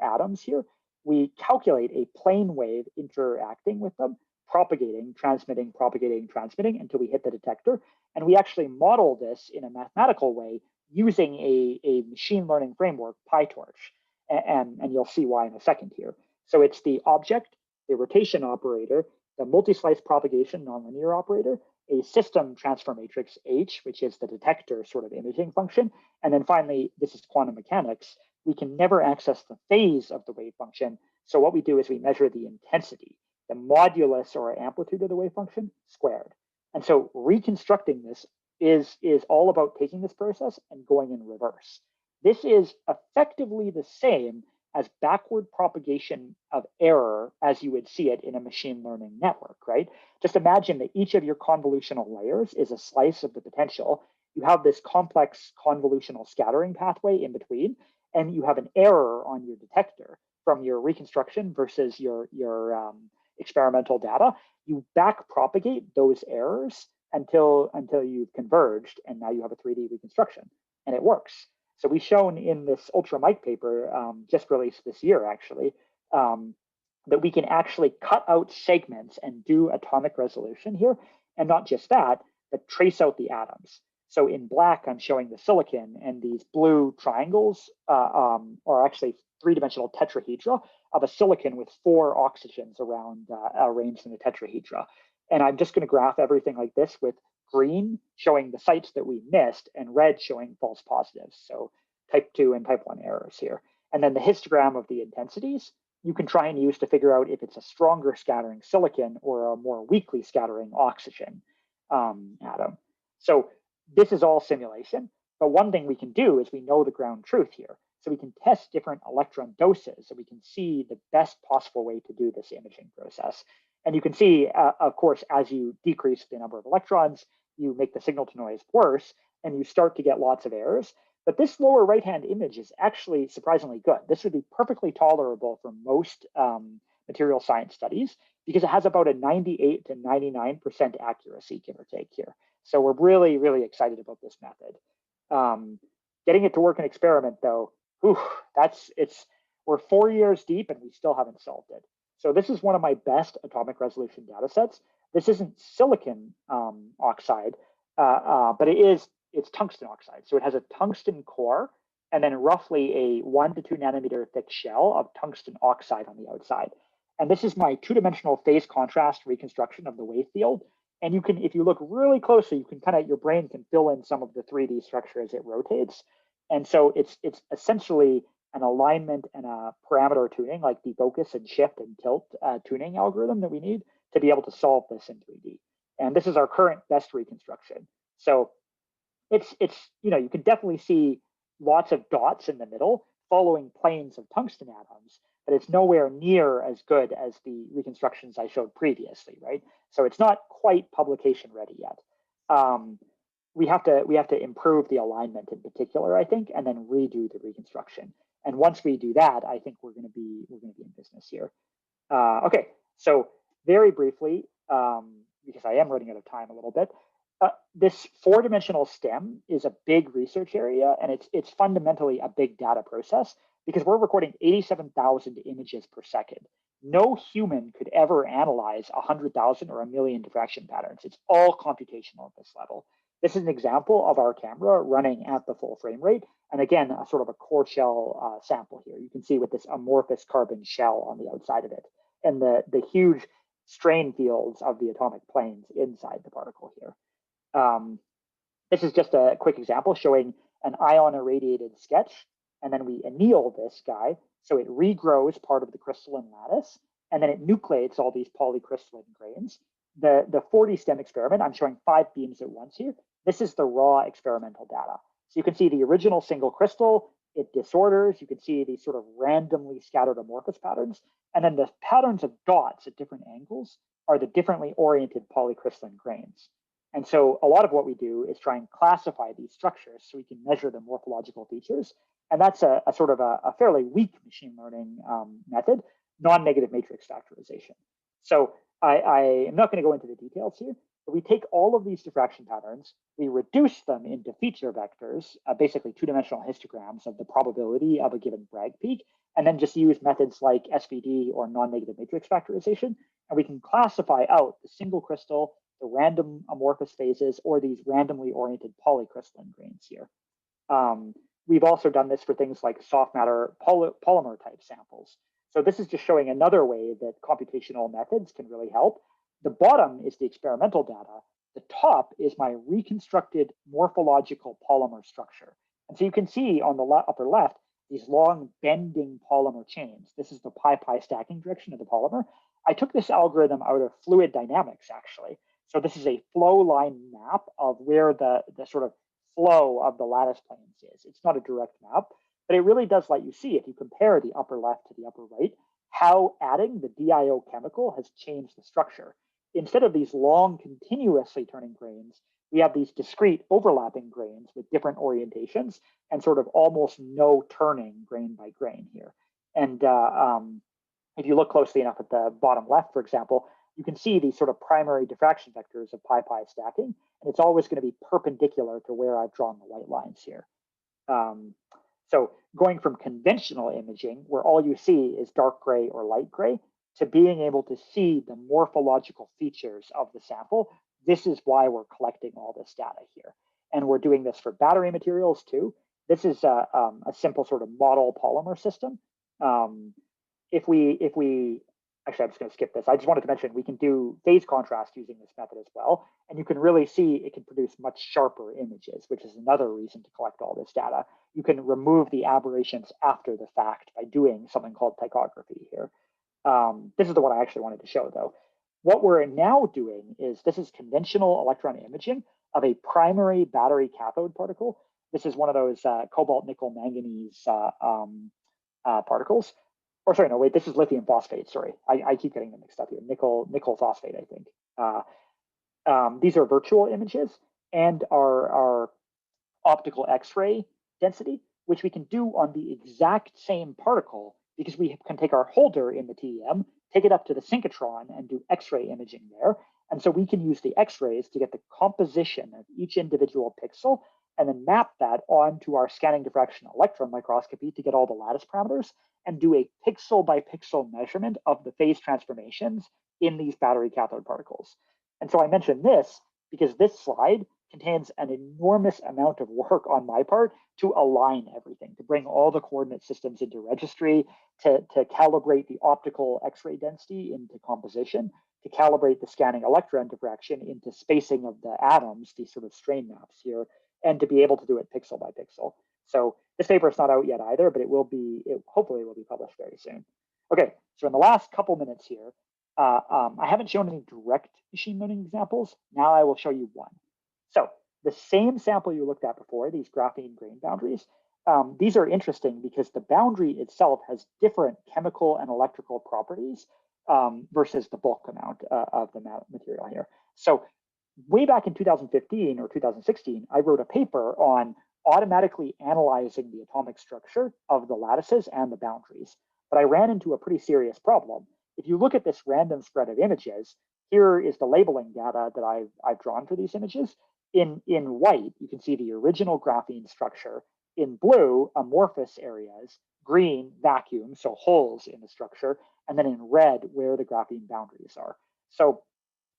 atoms here. We calculate a plane wave interacting with them, propagating, transmitting, propagating, transmitting until we hit the detector. And we actually model this in a mathematical way using a machine learning framework, PyTorch. And you'll see why in a second here. So it's the object, the rotation operator, the multi-slice propagation nonlinear operator, a system transfer matrix H, which is the detector sort of imaging function. And then finally, this is quantum mechanics. We can never access the phase of the wave function. So what we do is we measure the intensity, the modulus or amplitude of the wave function squared. And so reconstructing this is all about taking this process and going in reverse. This is effectively the same as backward propagation of error as you would see it in a machine learning network, right? Just imagine that each of your convolutional layers is a slice of the potential. You have this complex convolutional scattering pathway in between, and you have an error on your detector from your reconstruction versus your experimental data. You back propagate those errors until you've converged, and now you have a 3D reconstruction, and it works. So we've shown in this ultra-mic paper just released this year, actually, that we can actually cut out segments and do atomic resolution here. And not just that, but trace out the atoms. So in black, I'm showing the silicon, and these blue triangles are actually three-dimensional tetrahedra of a silicon with 4 oxygens around arranged in the tetrahedra. And I'm just going to graph everything like this, with green showing the sites that we missed and red showing false positives. So type 2 and type 1 errors here. And then the histogram of the intensities you can try and use to figure out if it's a stronger scattering silicon or a more weakly scattering oxygen atom. So this is all simulation, but one thing we can do is we know the ground truth here. So we can test different electron doses so we can see the best possible way to do this imaging process. And you can see, of course, as you decrease the number of electrons, you make the signal to noise worse, and you start to get lots of errors. But this lower right-hand image is actually surprisingly good. This would be perfectly tolerable for most material science studies because it has about a 98 to 99% accuracy, give or take here. So we're really, really excited about this method. Getting it to work in experiment, though, we're 4 years deep and we still haven't solved it. So this is one of my best atomic resolution data sets. This isn't silicon oxide, but it's tungsten oxide. So it has a tungsten core and then roughly a 1 to 2 nanometer thick shell of tungsten oxide on the outside. And this is my 2-dimensional phase contrast reconstruction of the wave field. And you can, if you look really closely, you can your brain can fill in some of the 3D structure as it rotates. And so it's essentially an alignment and a parameter tuning, like defocus and shift and tilt tuning algorithm that we need to be able to solve this in 3D. And this is our current best reconstruction. So it's you can definitely see lots of dots in the middle following planes of tungsten atoms, but it's nowhere near as good as the reconstructions I showed previously, right? So it's not quite publication ready yet. We have to improve the alignment in particular, I think, and then redo the reconstruction. And once we do that, I think we're going to be in business here. Okay, so very briefly, because I am running out of time a little bit, this 4-dimensional STEM is a big research area, and it's fundamentally a big data process because we're recording 87,000 images per second. No human could ever analyze 100,000 or 1,000,000 diffraction patterns. It's all computational at this level. This is an example of our camera running at the full frame rate. And again, a sort of a core shell sample here. You can see with this amorphous carbon shell on the outside of it and the huge strain fields of the atomic planes inside the particle here. This is just a quick example showing an ion irradiated sketch. And then we anneal this guy. So it regrows part of the crystalline lattice. And then it nucleates all these polycrystalline grains. The 40 STEM experiment, I'm showing 5 beams at once here. This is the raw experimental data. So you can see the original single crystal, it disorders. You can see these sort of randomly scattered amorphous patterns. And then the patterns of dots at different angles are the differently oriented polycrystalline grains. And so a lot of what we do is try and classify these structures so we can measure the morphological features. And that's a sort of a fairly weak machine learning method, non-negative matrix factorization. So I am not going to go into the details here, but we take all of these diffraction patterns, we reduce them into feature vectors, basically 2-dimensional histograms of the probability of a given Bragg peak, and then just use methods like SVD or non-negative matrix factorization. And we can classify out the single crystal, the random amorphous phases, or these randomly oriented polycrystalline grains here. We've also done this for things like soft matter polymer type samples. So this is just showing another way that computational methods can really help. The bottom is the experimental data. The top is my reconstructed morphological polymer structure. And so you can see on the upper left, these long bending polymer chains. This is the pi-pi stacking direction of the polymer. I took this algorithm out of fluid dynamics, actually. So this is a flow line map of where the sort of flow of the lattice planes is. It's not a direct map, but it really does let you see, if you compare the upper left to the upper right, how adding the DIO chemical has changed the structure. Instead of these long, continuously turning grains, we have these discrete overlapping grains with different orientations and sort of almost no turning grain by grain here. And if you look closely enough at the bottom left, for example, you can see these sort of primary diffraction vectors of pi-pi stacking, and it's always going to be perpendicular to where I've drawn the white lines here. So going from conventional imaging, where all you see is dark gray or light gray, to being able to see the morphological features of the sample. This is why we're collecting all this data here. And we're doing this for battery materials too. This is a simple sort of model polymer system. Actually, I'm just going to skip this. I just wanted to mention we can do phase contrast using this method as well. And you can really see it can produce much sharper images, which is another reason to collect all this data. You can remove the aberrations after the fact by doing something called tychography here. This is the one I actually wanted to show, though. What we're now doing is this is conventional electron imaging of a primary battery cathode particle. This is one of those cobalt, nickel, manganese particles. Or sorry, no, wait, this is lithium phosphate. Sorry, I keep getting them mixed up here. Nickel phosphate, I think. These are virtual images and our optical X-ray density, which we can do on the exact same particle because we can take our holder in the TEM, take it up to the synchrotron and do X-ray imaging there. And so we can use the X-rays to get the composition of each individual pixel and then map that onto our scanning diffraction electron microscopy to get all the lattice parameters and do a pixel by pixel measurement of the phase transformations in these battery cathode particles. And so I mentioned this because this slide contains an enormous amount of work on my part to align everything, to bring all the coordinate systems into registry, to calibrate the optical X-ray density into composition, to calibrate the scanning electron diffraction into spacing of the atoms, these sort of strain maps here, and to be able to do it pixel by pixel. So this paper is not out yet either, but hopefully will be published very soon. Okay, so in the last couple minutes here, I haven't shown any direct machine learning examples. Now I will show you one. So the same sample you looked at before, these graphene grain boundaries, these are interesting because the boundary itself has different chemical and electrical properties versus the bulk amount of the material here. So way back in 2015 or 2016, I wrote a paper on automatically analyzing the atomic structure of the lattices and the boundaries. But I ran into a pretty serious problem. If you look at this random spread of images, here is the labeling data that I've drawn for these images. In white, you can see the original graphene structure. In blue, amorphous areas. Green, vacuum, so holes in the structure. And then in red, where the graphene boundaries are. So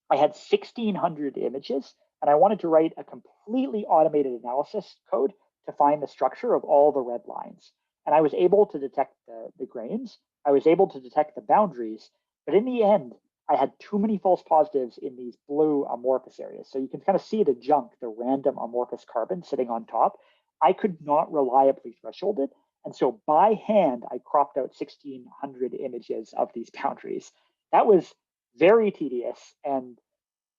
I had 1,600 images, and I wanted to write a completely automated analysis code to find the structure of all the red lines. And I was able to detect the grains. I was able to detect the boundaries. But in the end, I had too many false positives in these blue amorphous areas. So you can kind of see the junk, the random amorphous carbon sitting on top. I could not reliably threshold it. And so by hand, I cropped out 1,600 images of these boundaries. That was very tedious, and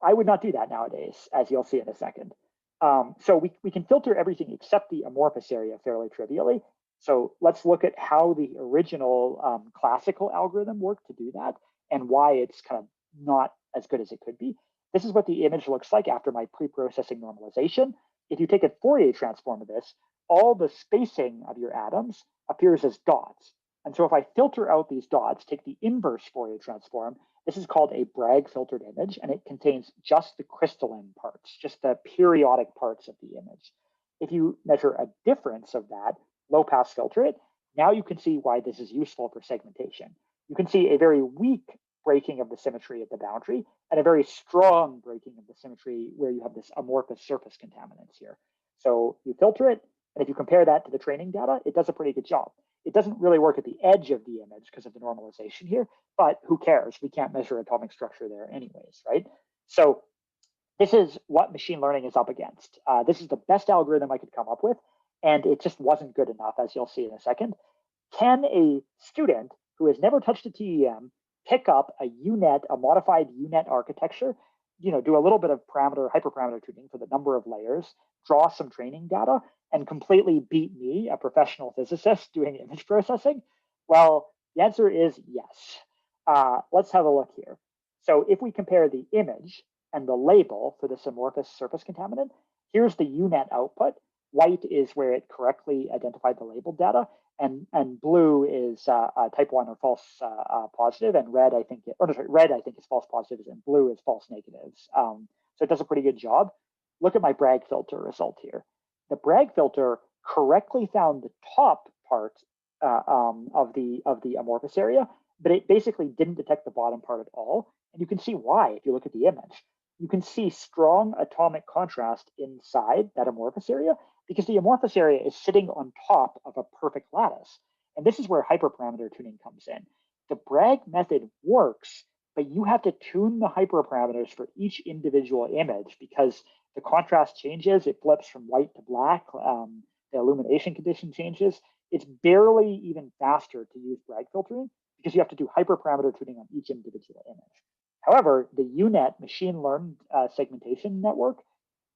I would not do that nowadays, as you'll see in a second. So we can filter everything except the amorphous area fairly trivially. So let's look at how the original classical algorithm worked to do that and why it's kind of not as good as it could be. This is what the image looks like after my pre-processing normalization. If you take a Fourier transform of this, all the spacing of your atoms appears as dots. And so if I filter out these dots, take the inverse Fourier transform, this is called a Bragg filtered image, and it contains just the crystalline parts, just the periodic parts of the image. If you measure a difference of that, low pass filter it, now you can see why this is useful for segmentation. You can see a very weak breaking of the symmetry at the boundary and a very strong breaking of the symmetry where you have this amorphous surface contaminants here. So you filter it, and if you compare that to the training data, it does a pretty good job. It doesn't really work at the edge of the image because of the normalization here, but who cares? We can't measure atomic structure there anyways, right? So this is what machine learning is up against. This is the best algorithm I could come up with, and it just wasn't good enough, as you'll see in a second. Can a student who has never touched a TEM pick up a UNet, a modified UNet architecture, do a little bit of hyperparameter tuning for the number of layers, draw some training data, and completely beat me, a professional physicist doing image processing? Well, the answer is yes. Let's have a look here. So if we compare the image and the label for this amorphous surface contaminant, here's the UNet output. White is where it correctly identified the labeled data, and blue is type 1 or false positive, and red I think is false positives, and blue is false negatives. So it does a pretty good job. Look at my Bragg filter result here. The Bragg filter correctly found the top part of the amorphous area but it basically didn't detect the bottom part at all. And you can see why if you look at the image. You can see strong atomic contrast inside that amorphous area because the amorphous area is sitting on top of a perfect lattice. And this is where hyperparameter tuning comes in. The Bragg method works, but you have to tune the hyperparameters for each individual image because the contrast changes, it flips from white to black, the illumination condition changes. It's barely even faster to use Bragg filtering because you have to do hyperparameter tuning on each individual image. However, the UNet machine learned segmentation network,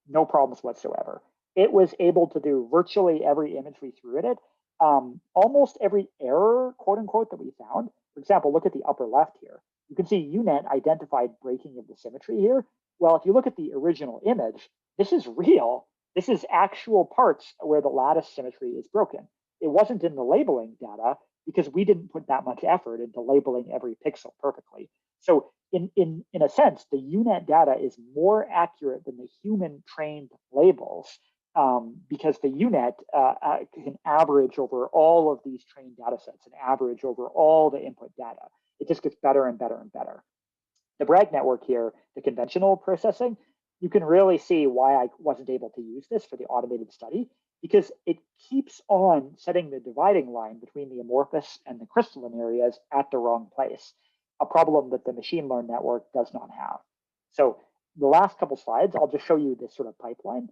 no problems whatsoever. It was able to do virtually every image we threw at it. Almost every error, quote unquote, that we found. For example, look at the upper left here. You can see UNet identified breaking of the symmetry here. Well, if you look at the original image, this is real. This is actual parts where the lattice symmetry is broken. It wasn't in the labeling data because we didn't put that much effort into labeling every pixel perfectly. So in a sense, the UNet data is more accurate than the human trained labels because the UNet can average over all of these trained data sets and average over all the input data. It just gets better and better and better. The Bragg network here, the conventional processing, you can really see why I wasn't able to use this for the automated study because it keeps on setting the dividing line between the amorphous and the crystalline areas at the wrong place, a problem that the machine learned network does not have. So the last couple slides, I'll just show you this sort of pipeline.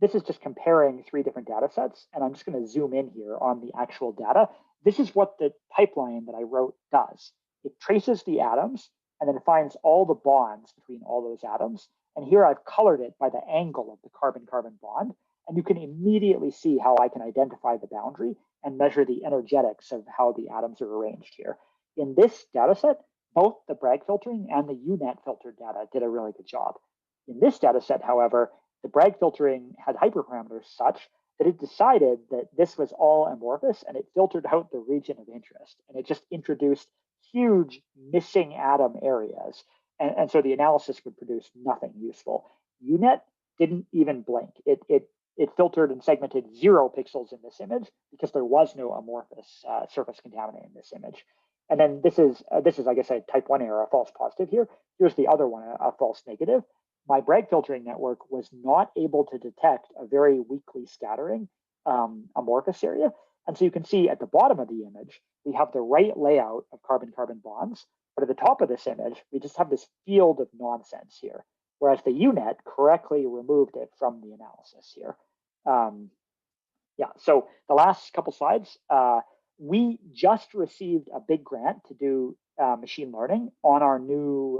This is just comparing 3 different data sets, and I'm just going to zoom in here on the actual data. This is what the pipeline that I wrote does. It traces the atoms, and then it finds all the bonds between all those atoms. And here I've colored it by the angle of the carbon-carbon bond. And you can immediately see how I can identify the boundary and measure the energetics of how the atoms are arranged here. In this data set, both the Bragg filtering and the UNet filtered data did a really good job. In this data set, however, the Bragg filtering had hyperparameters such that it decided that this was all amorphous and it filtered out the region of interest. And it just introduced huge missing atom areas. And so the analysis would produce nothing useful. UNet didn't even blink. It filtered and segmented 0 pixels in this image because there was no amorphous surface contaminant in this image. And then this is like I said, type 1 error, a false positive here. Here's the other one, a false negative. My Bragg filtering network was not able to detect a very weakly scattering amorphous area. And so you can see at the bottom of the image, we have the right layout of carbon-carbon bonds. But at the top of this image, we just have this field of nonsense here, whereas the UNet correctly removed it from the analysis here. Yeah, so the last couple slides, we just received a big grant to do machine learning on our new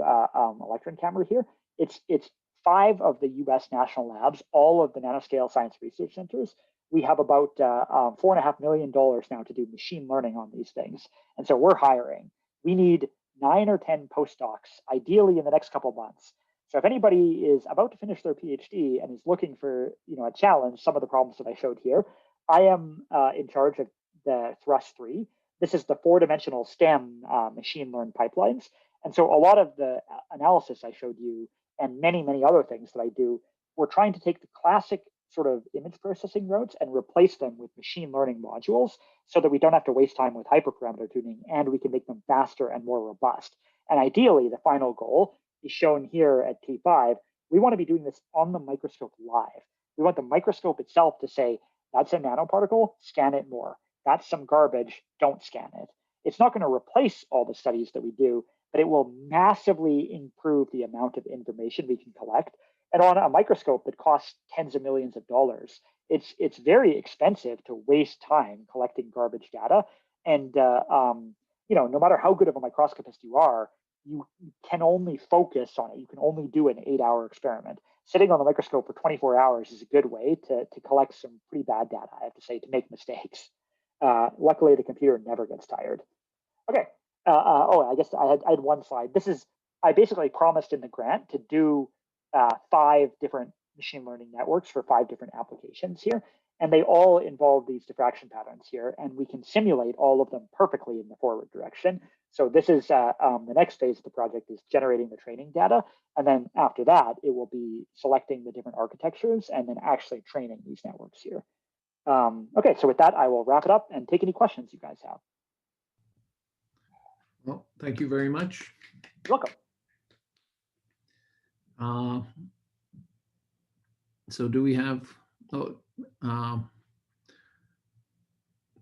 electron camera here. It's 5 of the US national labs, all of the nanoscale science research centers. We have about $4.5 million now to do machine learning on these things. And so we're hiring. We need 9 or 10 postdocs, ideally in the next couple months. So if anybody is about to finish their PhD and is looking for a challenge, some of the problems that I showed here, I am in charge of the Thrust 3. This is the 4-dimensional STEM machine learned pipelines. And so a lot of the analysis I showed you and many, many other things that I do, we're trying to take the classic sort of image processing routes and replace them with machine learning modules so that we don't have to waste time with hyperparameter tuning and we can make them faster and more robust. And ideally, the final goal is shown here at T5. We want to be doing this on the microscope live. We want the microscope itself to say, that's a nanoparticle, scan it more. That's some garbage, don't scan it. It's not going to replace all the studies that we do, but it will massively improve the amount of information we can collect. And on a microscope that costs tens of millions of dollars, it's very expensive to waste time collecting garbage data. And no matter how good of a microscopist you are, you can only focus on it. You can only do an 8-hour experiment. Sitting on the microscope for 24 hours is a good way to collect some pretty bad data, I have to say, to make mistakes. Luckily, the computer never gets tired. Okay. I guess I had one slide. I basically promised in the grant to do 5 different machine learning networks for 5 different applications here. And they all involve these diffraction patterns here. And we can simulate all of them perfectly in the forward direction. So this is the next phase of the project is generating the training data. And then after that, it will be selecting the different architectures and then actually training these networks here. Okay, so with that, I will wrap it up and take any questions you guys have. Well, thank you very much. You're welcome. So do we have, do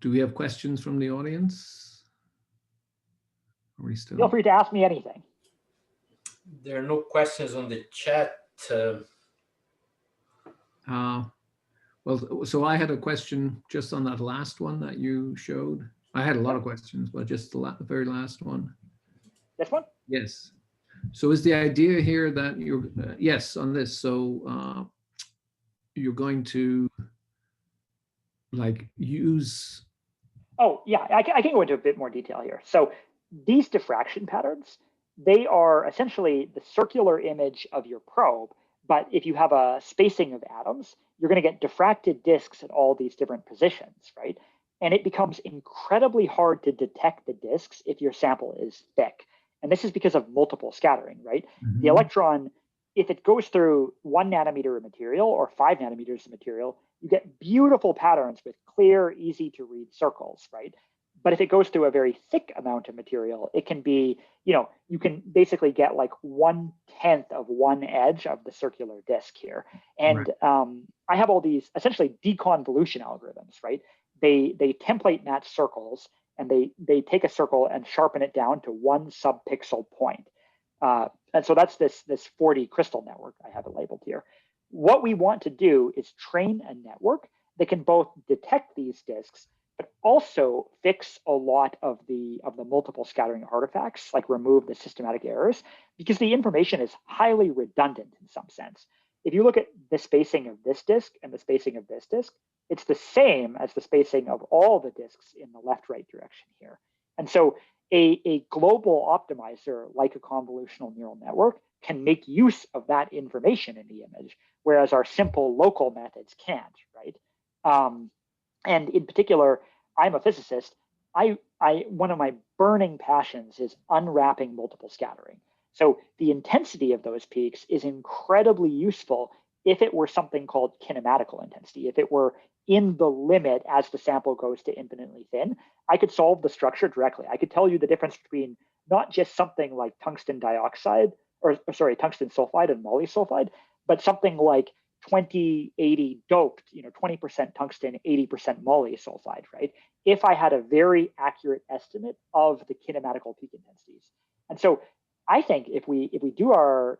we have questions from the audience? Are we still? Feel free to ask me anything. There are no questions on the chat. Well, so I had a question just on that last one that you showed. I had a lot of questions, but just the very last one. This one? Yes. So is the idea here that you're, yes, on this, so you're going to like use. Oh, yeah, I can go into a bit more detail here. So these diffraction patterns, they are essentially the circular image of your probe. But if you have a spacing of atoms, you're going to get diffracted disks at all these different positions, right? And it becomes incredibly hard to detect the disks if your sample is thick. And this is because of multiple scattering, right? Mm-hmm. The electron, if it goes through 1 nanometer of material or 5 nanometers of material, you get beautiful patterns with clear, easy to read circles, right? But if it goes through a very thick amount of material, it can be, you can basically get like 1/10 of one edge of the circular disk here. And right. I have all these essentially deconvolution algorithms, right? They template match circles, and they take a circle and sharpen it down to 1 subpixel point. And so that's this 40 crystal network I have it labeled here. What we want to do is train a network that can both detect these disks, but also fix a lot of the multiple scattering artifacts, like remove the systematic errors, because the information is highly redundant in some sense. If you look at the spacing of this disk and the spacing of this disk, it's the same as the spacing of all the disks in the left-right direction here. And so a global optimizer like a convolutional neural network can make use of that information in the image, whereas our simple local methods can't, right? And in particular, I'm a physicist. One of my burning passions is unwrapping multiple scattering. So the intensity of those peaks is incredibly useful if it were something called kinematical intensity. If it were in the limit as the sample goes to infinitely thin, I could solve the structure directly. I could tell you the difference between not just something like tungsten dioxide, tungsten sulfide and moly sulfide, but something like 20/80 doped, 20% tungsten, 80% moly sulfide, right? If I had a very accurate estimate of the kinematical peak intensities. And so I think if we do our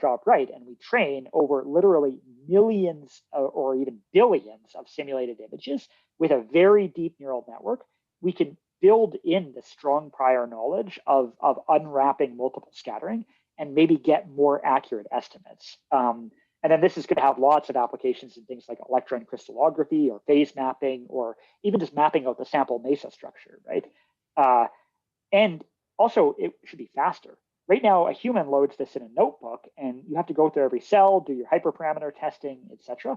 job right and we train over literally millions or even billions of simulated images with a very deep neural network, we can build in the strong prior knowledge of unwrapping multiple scattering and maybe get more accurate estimates. And then this is going to have lots of applications in things like electron crystallography or phase mapping, or even just mapping out the sample mesa structure, right? And also, it should be faster. Right now, a human loads this in a notebook, and you have to go through every cell, do your hyperparameter testing, etc.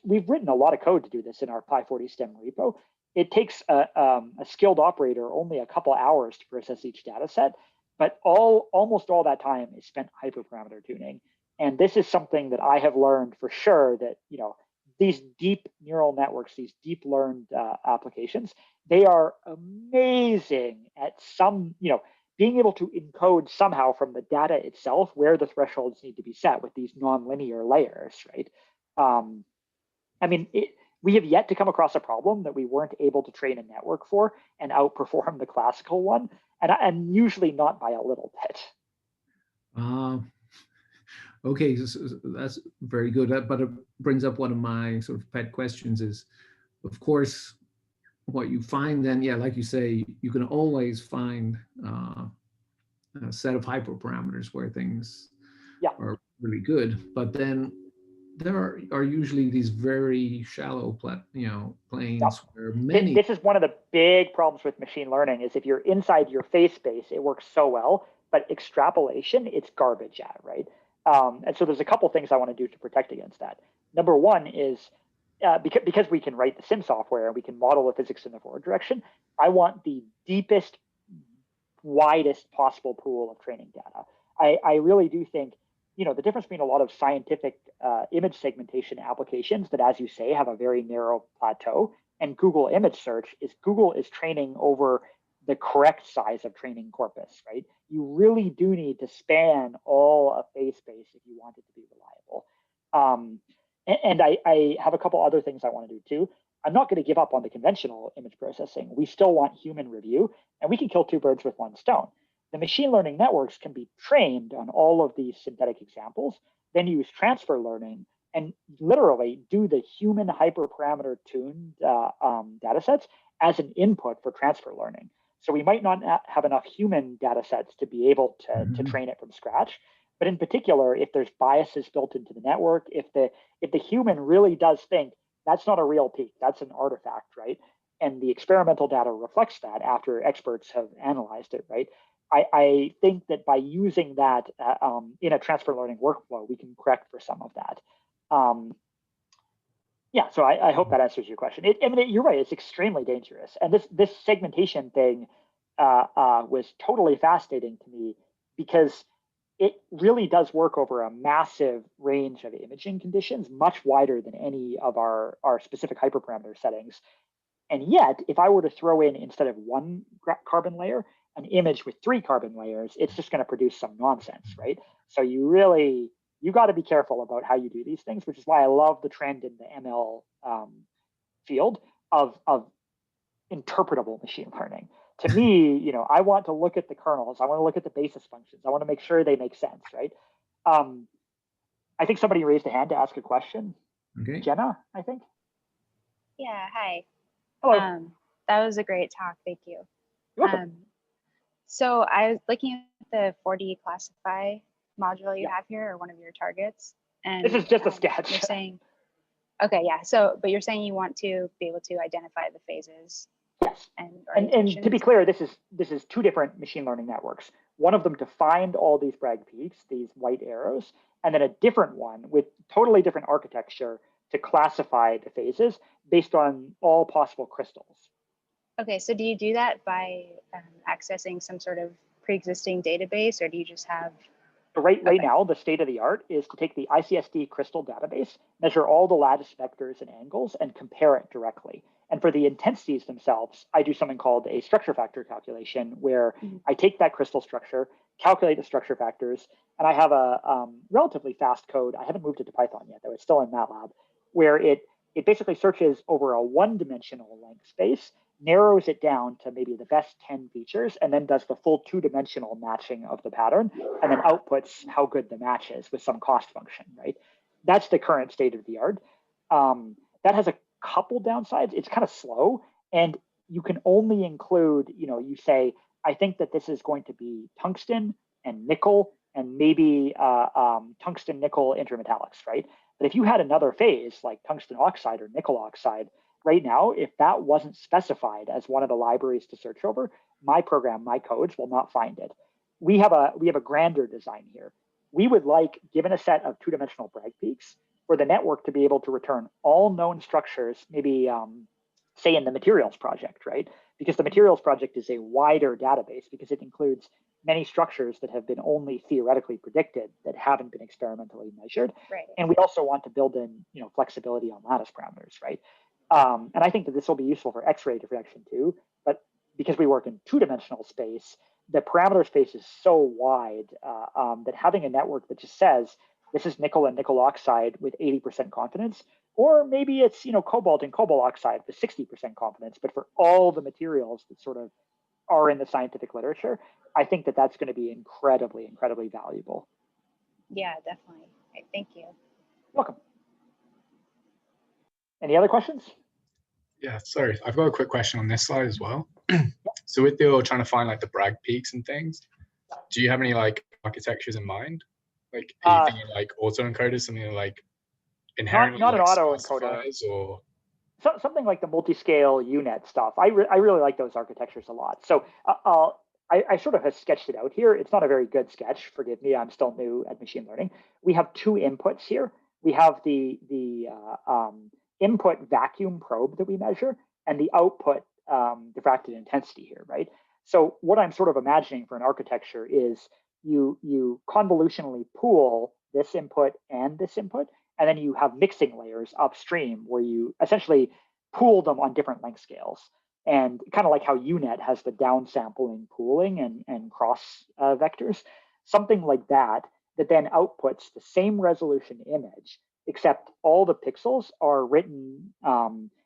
We've written a lot of code to do this in our Pi40STEM repo. It takes a skilled operator only a couple hours to process each data set, but almost all that time is spent hyperparameter tuning. And this is something that I have learned for sure that, these deep neural networks, these deep learned applications, they are amazing at being able to encode somehow from the data itself where the thresholds need to be set with these nonlinear layers, right? We have yet to come across a problem that we weren't able to train a network for and outperform the classical one, and usually not by a little bit. Okay, so that's very good. But it brings up one of my sort of pet questions is, of course, what you find then, yeah, like you say, you can always find a set of hyperparameters where things are really good, but then there are usually these very shallow planes where many. This is one of the big problems with machine learning is if you're inside your phase space, it works so well, but extrapolation, it's garbage at, right? And so there's a couple things I want to do to protect against that. Number one is because we can write the sim software and we can model the physics in the forward direction, I want the deepest, widest possible pool of training data. I really do think, the difference between a lot of scientific image segmentation applications that, as you say, have a very narrow plateau, and Google image search is Google is training over the correct size of training corpus, right? You really do need to span all of phase space if you want it to be reliable. And I have a couple other things I want to do too. I'm not going to give up on the conventional image processing. We still want human review, and we can kill two birds with one stone. The machine learning networks can be trained on all of these synthetic examples, then use transfer learning and literally do the human hyperparameter tuned data sets as an input for transfer learning. So we might not have enough human data sets to be able to train it from scratch. But in particular, if there's biases built into the network, if the human really does think that's not a real peak, that's an artifact, right? And the experimental data reflects that after experts have analyzed it, right? I think that by using that in a transfer learning workflow, we can correct for some of that. Yeah, so I hope that answers your question. I mean, you're right, it's extremely dangerous. And this segmentation thing was totally fascinating to me because it really does work over a massive range of imaging conditions, much wider than any of our specific hyperparameter settings. And yet, if I were to throw in, instead of one carbon layer, an image with 3 carbon layers, it's just going to produce some nonsense, right? So you got to be careful about how you do these things, which is why I love the trend in the ML field of interpretable machine learning. To me, I want to look at the kernels. I want to look at the basis functions. I want to make sure they make sense, right? I think somebody raised a hand to ask a question. Okay. Jenna, I think. Yeah, hi. Hello. That was a great talk. Thank you. You're welcome. So I was looking at the 4D classify module you have here, or one of your targets. And this is just a sketch. You're saying, okay, yeah. So, but you're saying you want to be able to identify the phases. Yes. And to be clear, this is 2 different machine learning networks. One of them to find all these Bragg peaks, these white arrows, and then a different one with totally different architecture to classify the phases based on all possible crystals. Okay, so do you do that by accessing some sort of pre-existing database, or do you just have? Right now, the state of the art is to take the ICSD crystal database, measure all the lattice vectors and angles, and compare it directly. And for the intensities themselves, I do something called a structure factor calculation, where I take that crystal structure, calculate the structure factors, and I have a relatively fast code. I haven't moved it to Python yet, though it's still in MATLAB, where it basically searches over a 1-dimensional length space, narrows it down to maybe the best 10 features, and then does the full 2-dimensional matching of the pattern, and then outputs how good the match is with some cost function, right? That's the current state of the art. That has a couple downsides. It's kind of slow, and you can only include, you say, I think that this is going to be tungsten and nickel, and maybe tungsten nickel intermetallics, right? But if you had another phase like tungsten oxide or nickel oxide, right now, if that wasn't specified as one of the libraries to search over, my program, my codes will not find it. We have a grander design here. We would like, given a set of 2-dimensional Bragg peaks, for the network to be able to return all known structures, maybe say in the materials project, right? Because the materials project is a wider database because it includes many structures that have been only theoretically predicted that haven't been experimentally measured. Right. And we also want to build in, flexibility on lattice parameters, right? And I think that this will be useful for X-ray diffraction too, but because we work in 2-dimensional space, the parameter space is so wide that having a network that just says, this is nickel and nickel oxide with 80% confidence, or maybe it's cobalt and cobalt oxide with 60% confidence, but for all the materials that sort of are in the scientific literature, I think that that's going to be incredibly, incredibly valuable. Yeah, definitely. Okay, thank you. Welcome. Any other questions? Yeah, sorry, I've got a quick question on this slide as well. So with your trying to find like the Bragg peaks and things, do you have any like architectures in mind? Like are you thinking like autoencoders, something like inherently not like an autoencoder, or something like the multi-scale UNet stuff. I really like those architectures a lot. So I sort of have sketched it out here. It's not a very good sketch. Forgive me, I'm still new at machine learning. We have 2 inputs here. We have the input vacuum probe that we measure and the output diffracted intensity here, right? So what I'm sort of imagining for an architecture is you convolutionally pool this input, and then you have mixing layers upstream where you essentially pool them on different length scales. And kind of like how UNet has the downsampling pooling and cross vectors, something like that, that then outputs the same resolution image, except all the pixels are written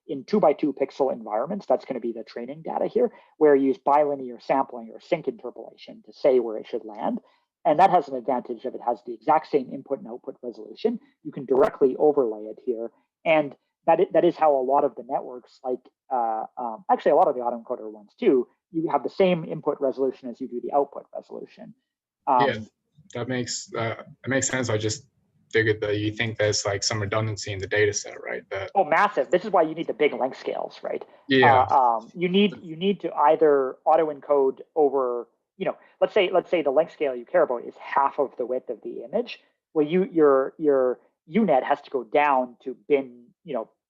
in 2x2 pixel environments. That's going to be the training data here, where you use bilinear sampling or sync interpolation to say where it should land. And that has an advantage of it has the exact same input and output resolution. You can directly overlay it here. And that is how a lot of the networks, like actually a lot of the autoencoder ones too, you have the same input resolution as you do the output resolution. Yeah, that makes sense. I just figured that you think there's like some redundancy in the data set, right? Oh, massive. This is why you need the big length scales, right? Yeah. You need to either auto-encode over, let's say the length scale you care about is half of the width of the image. Well, your UNet has to go down to bin,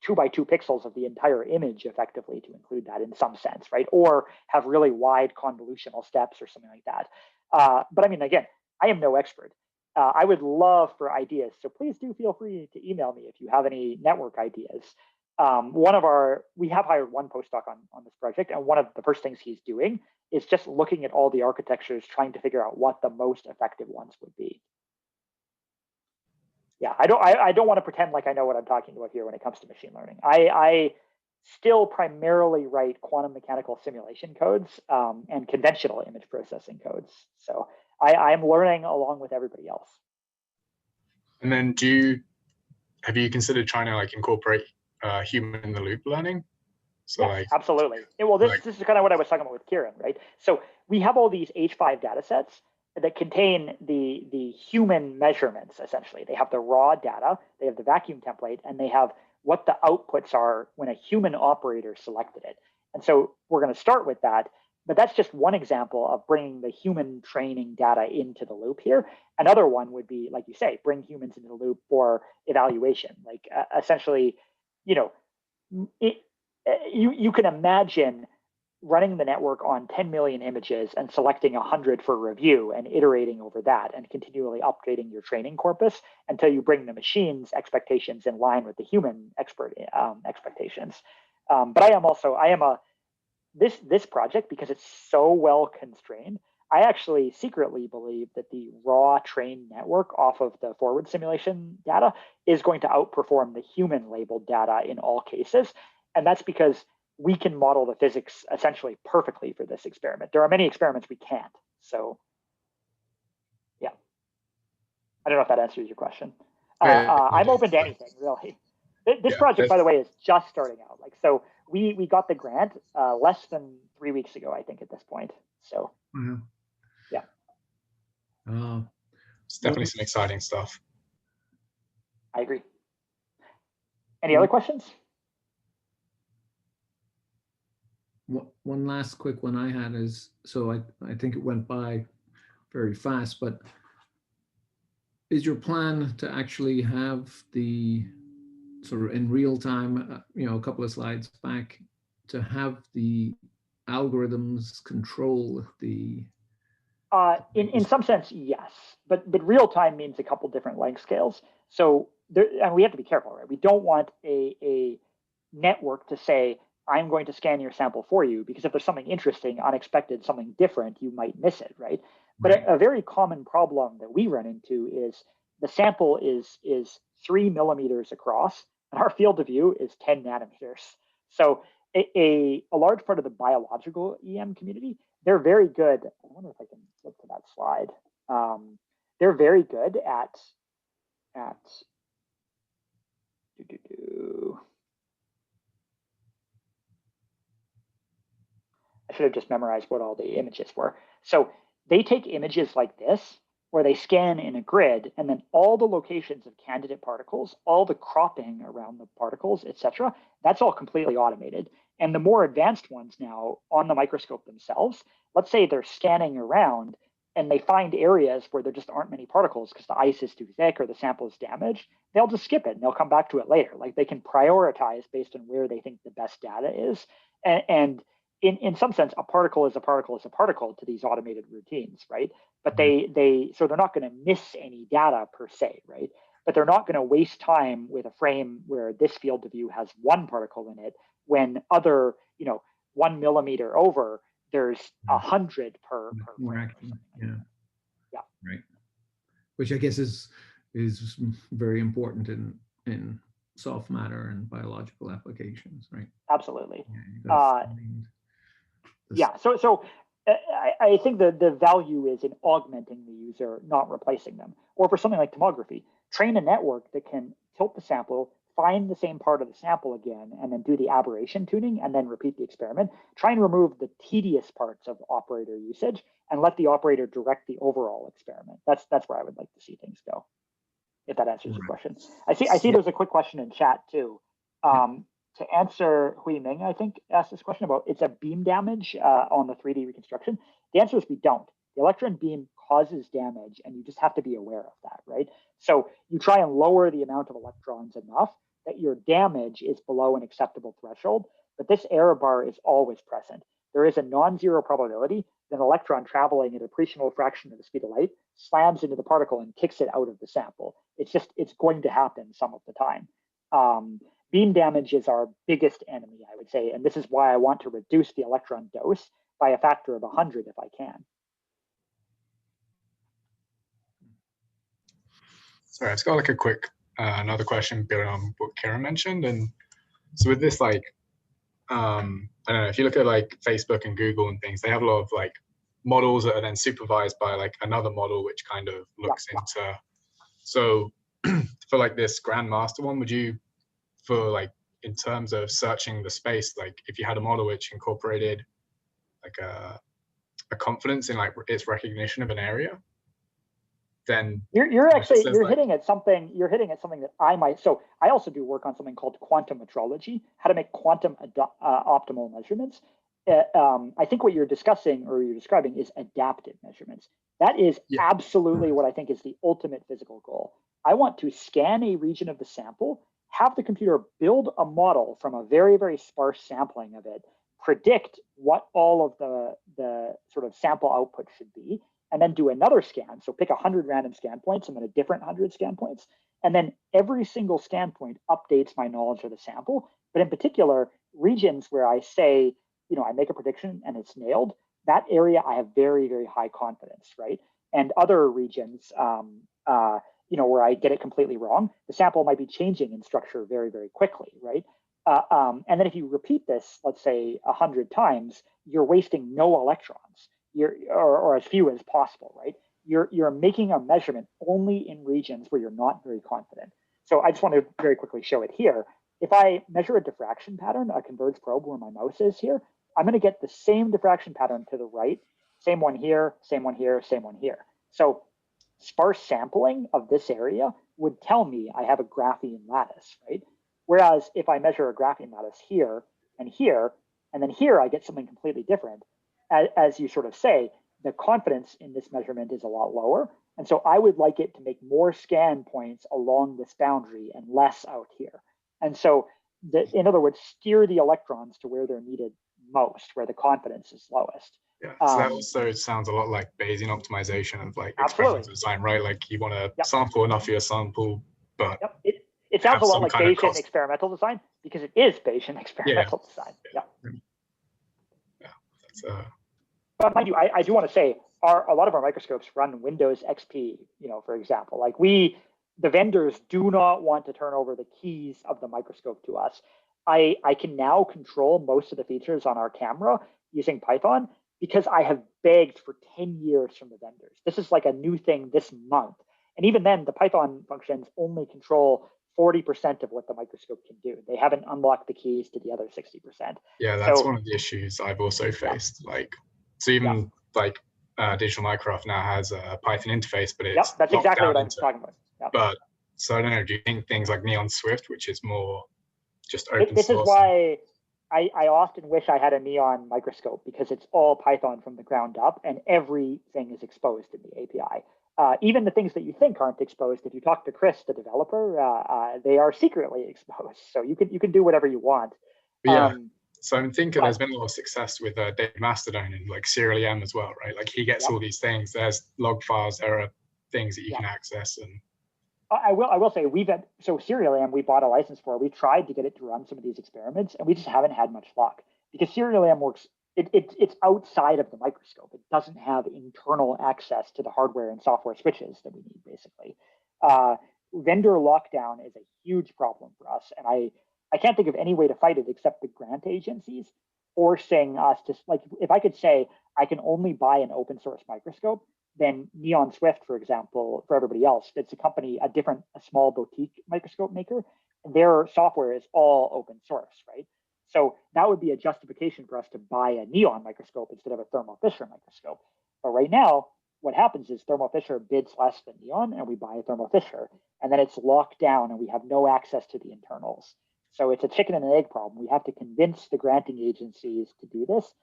2x2 pixels of the entire image effectively to include that in some sense, right? Or have really wide convolutional steps or something like that. But I mean, again, I am no expert. I would love for ideas. So please do feel free to email me if you have any network ideas. We have hired one postdoc on this project, and one of the first things he's doing is just looking at all the architectures, trying to figure out what the most effective ones would be. Yeah, I don't want to pretend like I know what I'm talking about here when it comes to machine learning. I still primarily write quantum mechanical simulation codes and conventional image processing codes. So I'm learning along with everybody else. And then have you considered trying to like incorporate human in the loop learning? So yes, like absolutely. This is kind of what I was talking about with Kieran, right? So we have all these H5 data sets that contain the human measurements, essentially. They have the raw data, they have the vacuum template, and they have what the outputs are when a human operator selected it. And so we're going to start with that, but that's just one example of bringing the human training data into the loop here. Another one would be, like you say, bring humans into the loop for evaluation. Like essentially, you can imagine running the network on 10 million images and selecting 100 for review and iterating over that and continually updating your training corpus until you bring the machine's expectations in line with the human expectations. But this project, because it's so well constrained, I actually secretly believe that the raw trained network off of the forward simulation data is going to outperform the human labeled data in all cases. And that's because we can model the physics essentially perfectly for this experiment. There are many experiments we can't. So yeah, I don't know if that answers your question. I'm open to anything, really. This project, by the way, is just starting out. Like, so we got the grant less than 3 weeks ago, I think, at this point. So yeah. It's definitely some exciting stuff. I agree. Any other questions? One last quick one I had is, so I think it went by very fast, but is your plan to actually have the sort of in real time, a couple of slides back, to have the algorithms control the... In some sense, yes, but real time means a couple different length scales. So and we have to be careful, right? We don't want a network to say, I'm going to scan your sample for you, because if there's something interesting, unexpected, something different, you might miss it, right? But a very common problem that we run into is the sample is 3 millimeters across, and our field of view is 10 nanometers. So a large part of the biological EM community, they're very good. I wonder if I can flip to that slide. They're very good at I should have just memorized what all the images were. So they take images like this, where they scan in a grid, and then all the locations of candidate particles, all the cropping around the particles, etc., that's all completely automated. And the more advanced ones now on the microscope themselves, let's say they're scanning around and they find areas where there just aren't many particles because the ice is too thick or the sample is damaged, they'll just skip it and they'll come back to it later. Like, they can prioritize based on where they think the best data is. And in some sense, a particle is a particle is a particle to these automated routines, right? But so they're not going to miss any data per se, right? But they're not going to waste time with a frame where this field of view has one particle in it when other, 1 millimeter over, there's 100 per more frame. action. Yeah. Yeah. Right. Which I guess is very important in soft matter and biological applications, right? Absolutely. Yeah. So I think the value is in augmenting the user, not replacing them. Or for something like tomography, train a network that can tilt the sample, find the same part of the sample again, and then do the aberration tuning, and then repeat the experiment. Try and remove the tedious parts of operator usage, and let the operator direct the overall experiment. That's where I would like to see things go, if that answers your question. I see there's a quick question in chat too. To answer Hui Ming, I think, asked this question about it's a beam damage on the 3D reconstruction. The answer is we don't. The electron beam causes damage, and you just have to be aware of that, right? So you try and lower the amount of electrons enough that your damage is below an acceptable threshold, but this error bar is always present. There is a non-zero probability that an electron traveling at an appreciable fraction of the speed of light slams into the particle and kicks it out of the sample. It's going to happen some of the time. Beam damage is our biggest enemy, I would say, and this is why I want to reduce the electron dose by a factor of 100 if I can. Sorry, I've got like a quick another question building on what Karen mentioned. And so with this, like, I don't know, if you look at like Facebook and Google and things, they have a lot of like models that are then supervised by like another model, which kind of looks into. So for like this grandmaster one, would you, for like in terms of searching the space, like if you had a model which incorporated like a confidence in like its recognition of an area, then you're hitting at something that I might. So I also do work on something called quantum metrology, how to make quantum optimal measurements. I think what you're discussing or you're describing is adaptive measurements. That is absolutely what I think is the ultimate physical goal. I want to scan a region of the sample, have the computer build a model from a very, very sparse sampling of it, predict what all of the sort of sample output should be, and then do another scan. So pick 100 random scan points and then a different 100 scan points. And then every single scan point updates my knowledge of the sample. But in particular, regions where I say, I make a prediction and it's nailed, that area I have very, very high confidence, right? And other regions, where I get it completely wrong, the sample might be changing in structure very, very quickly, right? And then if you repeat this, let's say 100 times, you're wasting no electrons, or as few as possible, right? You're making a measurement only in regions where you're not very confident. So I just want to very quickly show it here. If I measure a diffraction pattern, a converged probe where my mouse is here, I'm going to get the same diffraction pattern to the right, same one here, same one here, same one here. So sparse sampling of this area would tell me I have a graphene lattice, right? Whereas if I measure a graphene lattice here, and then here I get something completely different, as you sort of say, the confidence in this measurement is a lot lower. And so I would like it to make more scan points along this boundary and less out here. And so, in other words, steer the electrons to where they're needed most, where the confidence is lowest. Yeah, so that also sounds a lot like Bayesian optimization of like experimental design, right? Like you want to sample enough of your sample, but it sounds a lot like Bayesian experimental design because it is Bayesian experimental design. Yeah. That's But mind you, I do want to say a lot of our microscopes run Windows XP, for example. Like the vendors do not want to turn over the keys of the microscope to us. I can now control most of the features on our camera using Python because I have begged for 10 years from the vendors. This is like a new thing this month. And even then, the Python functions only control 40% of what the microscope can do. They haven't unlocked the keys to the other 60%. Yeah, that's one of the issues I've also faced. Like, so even like Digital Micrograph now has a Python interface, but it's that's exactly what I'm talking about. But so I don't know, do you think things like Neon Swift, which is more just open source? This is why I often wish I had a Neon microscope, because it's all Python from the ground up and everything is exposed in the API. Even the things that you think aren't exposed, if you talk to Chris, the developer, they are secretly exposed. So you can do whatever you want. Yeah. So I'm thinking there's been a lot of success with Dave Mastodon and like Serial EM as well, right? Like he gets all these things. There's log files. There are things that you can access. And I will say so Serial EM we bought a license for. We tried to get it to run some of these experiments, and we just haven't had much luck. because serial AM works, it's outside of the microscope. It doesn't have internal access to the hardware and software switches that we need, basically. Vendor lockdown is a huge problem for us. And I can't think of any way to fight it except the grant agencies forcing us to, like, if I could say I can only buy an open source microscope, then Neon Swift, for example, for everybody else, it's a company, a small boutique microscope maker. Their software is all open source, right? So that would be a justification for us to buy a Neon microscope instead of a Thermo Fisher microscope. But right now, what happens is Thermo Fisher bids less than Neon, and we buy a Thermo Fisher, and then it's locked down and we have no access to the internals. So it's a chicken and an egg problem. We have to convince the granting agencies to do this,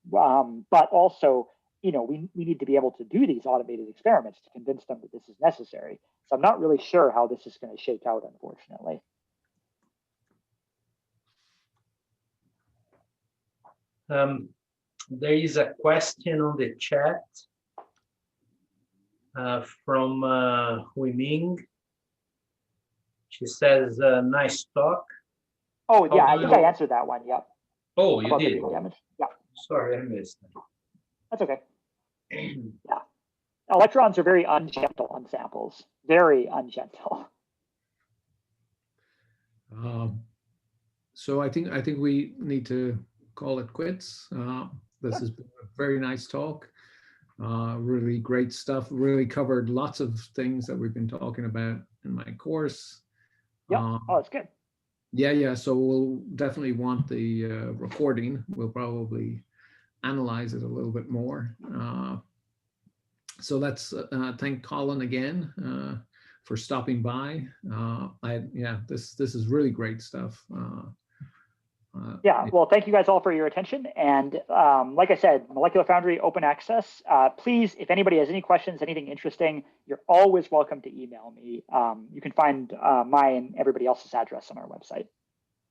but also, you know, we need to be able to do these automated experiments to convince them that this is necessary. So I'm not really sure how this is going to shake out, unfortunately. There is a question on the chat from Hui Ming. She says, nice talk. Oh, yeah, I think I answered that one. Yep. Oh, you did? Yeah. Sorry, I missed that. That's okay. Yeah. Electrons are very ungentle on samples, very ungentle. So I think we need to call it quits. This has been a very nice talk. Really great stuff. Really covered lots of things that we've been talking about in my course. Yeah. Oh, that's good. Yeah. So we'll definitely want the recording. We'll probably analyze it a little bit more. So let's thank Colin again for stopping by. This is really great stuff. Yeah, well, thank you guys all for your attention. And like I said, Molecular Foundry, open access. Please, if anybody has any questions, anything interesting, you're always welcome to email me. You can find my and everybody else's address on our website.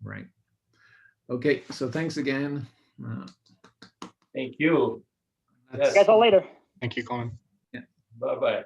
Right. Okay, so thanks again. Thank you. See you guys all later. Thank you, Colin. Bye-bye.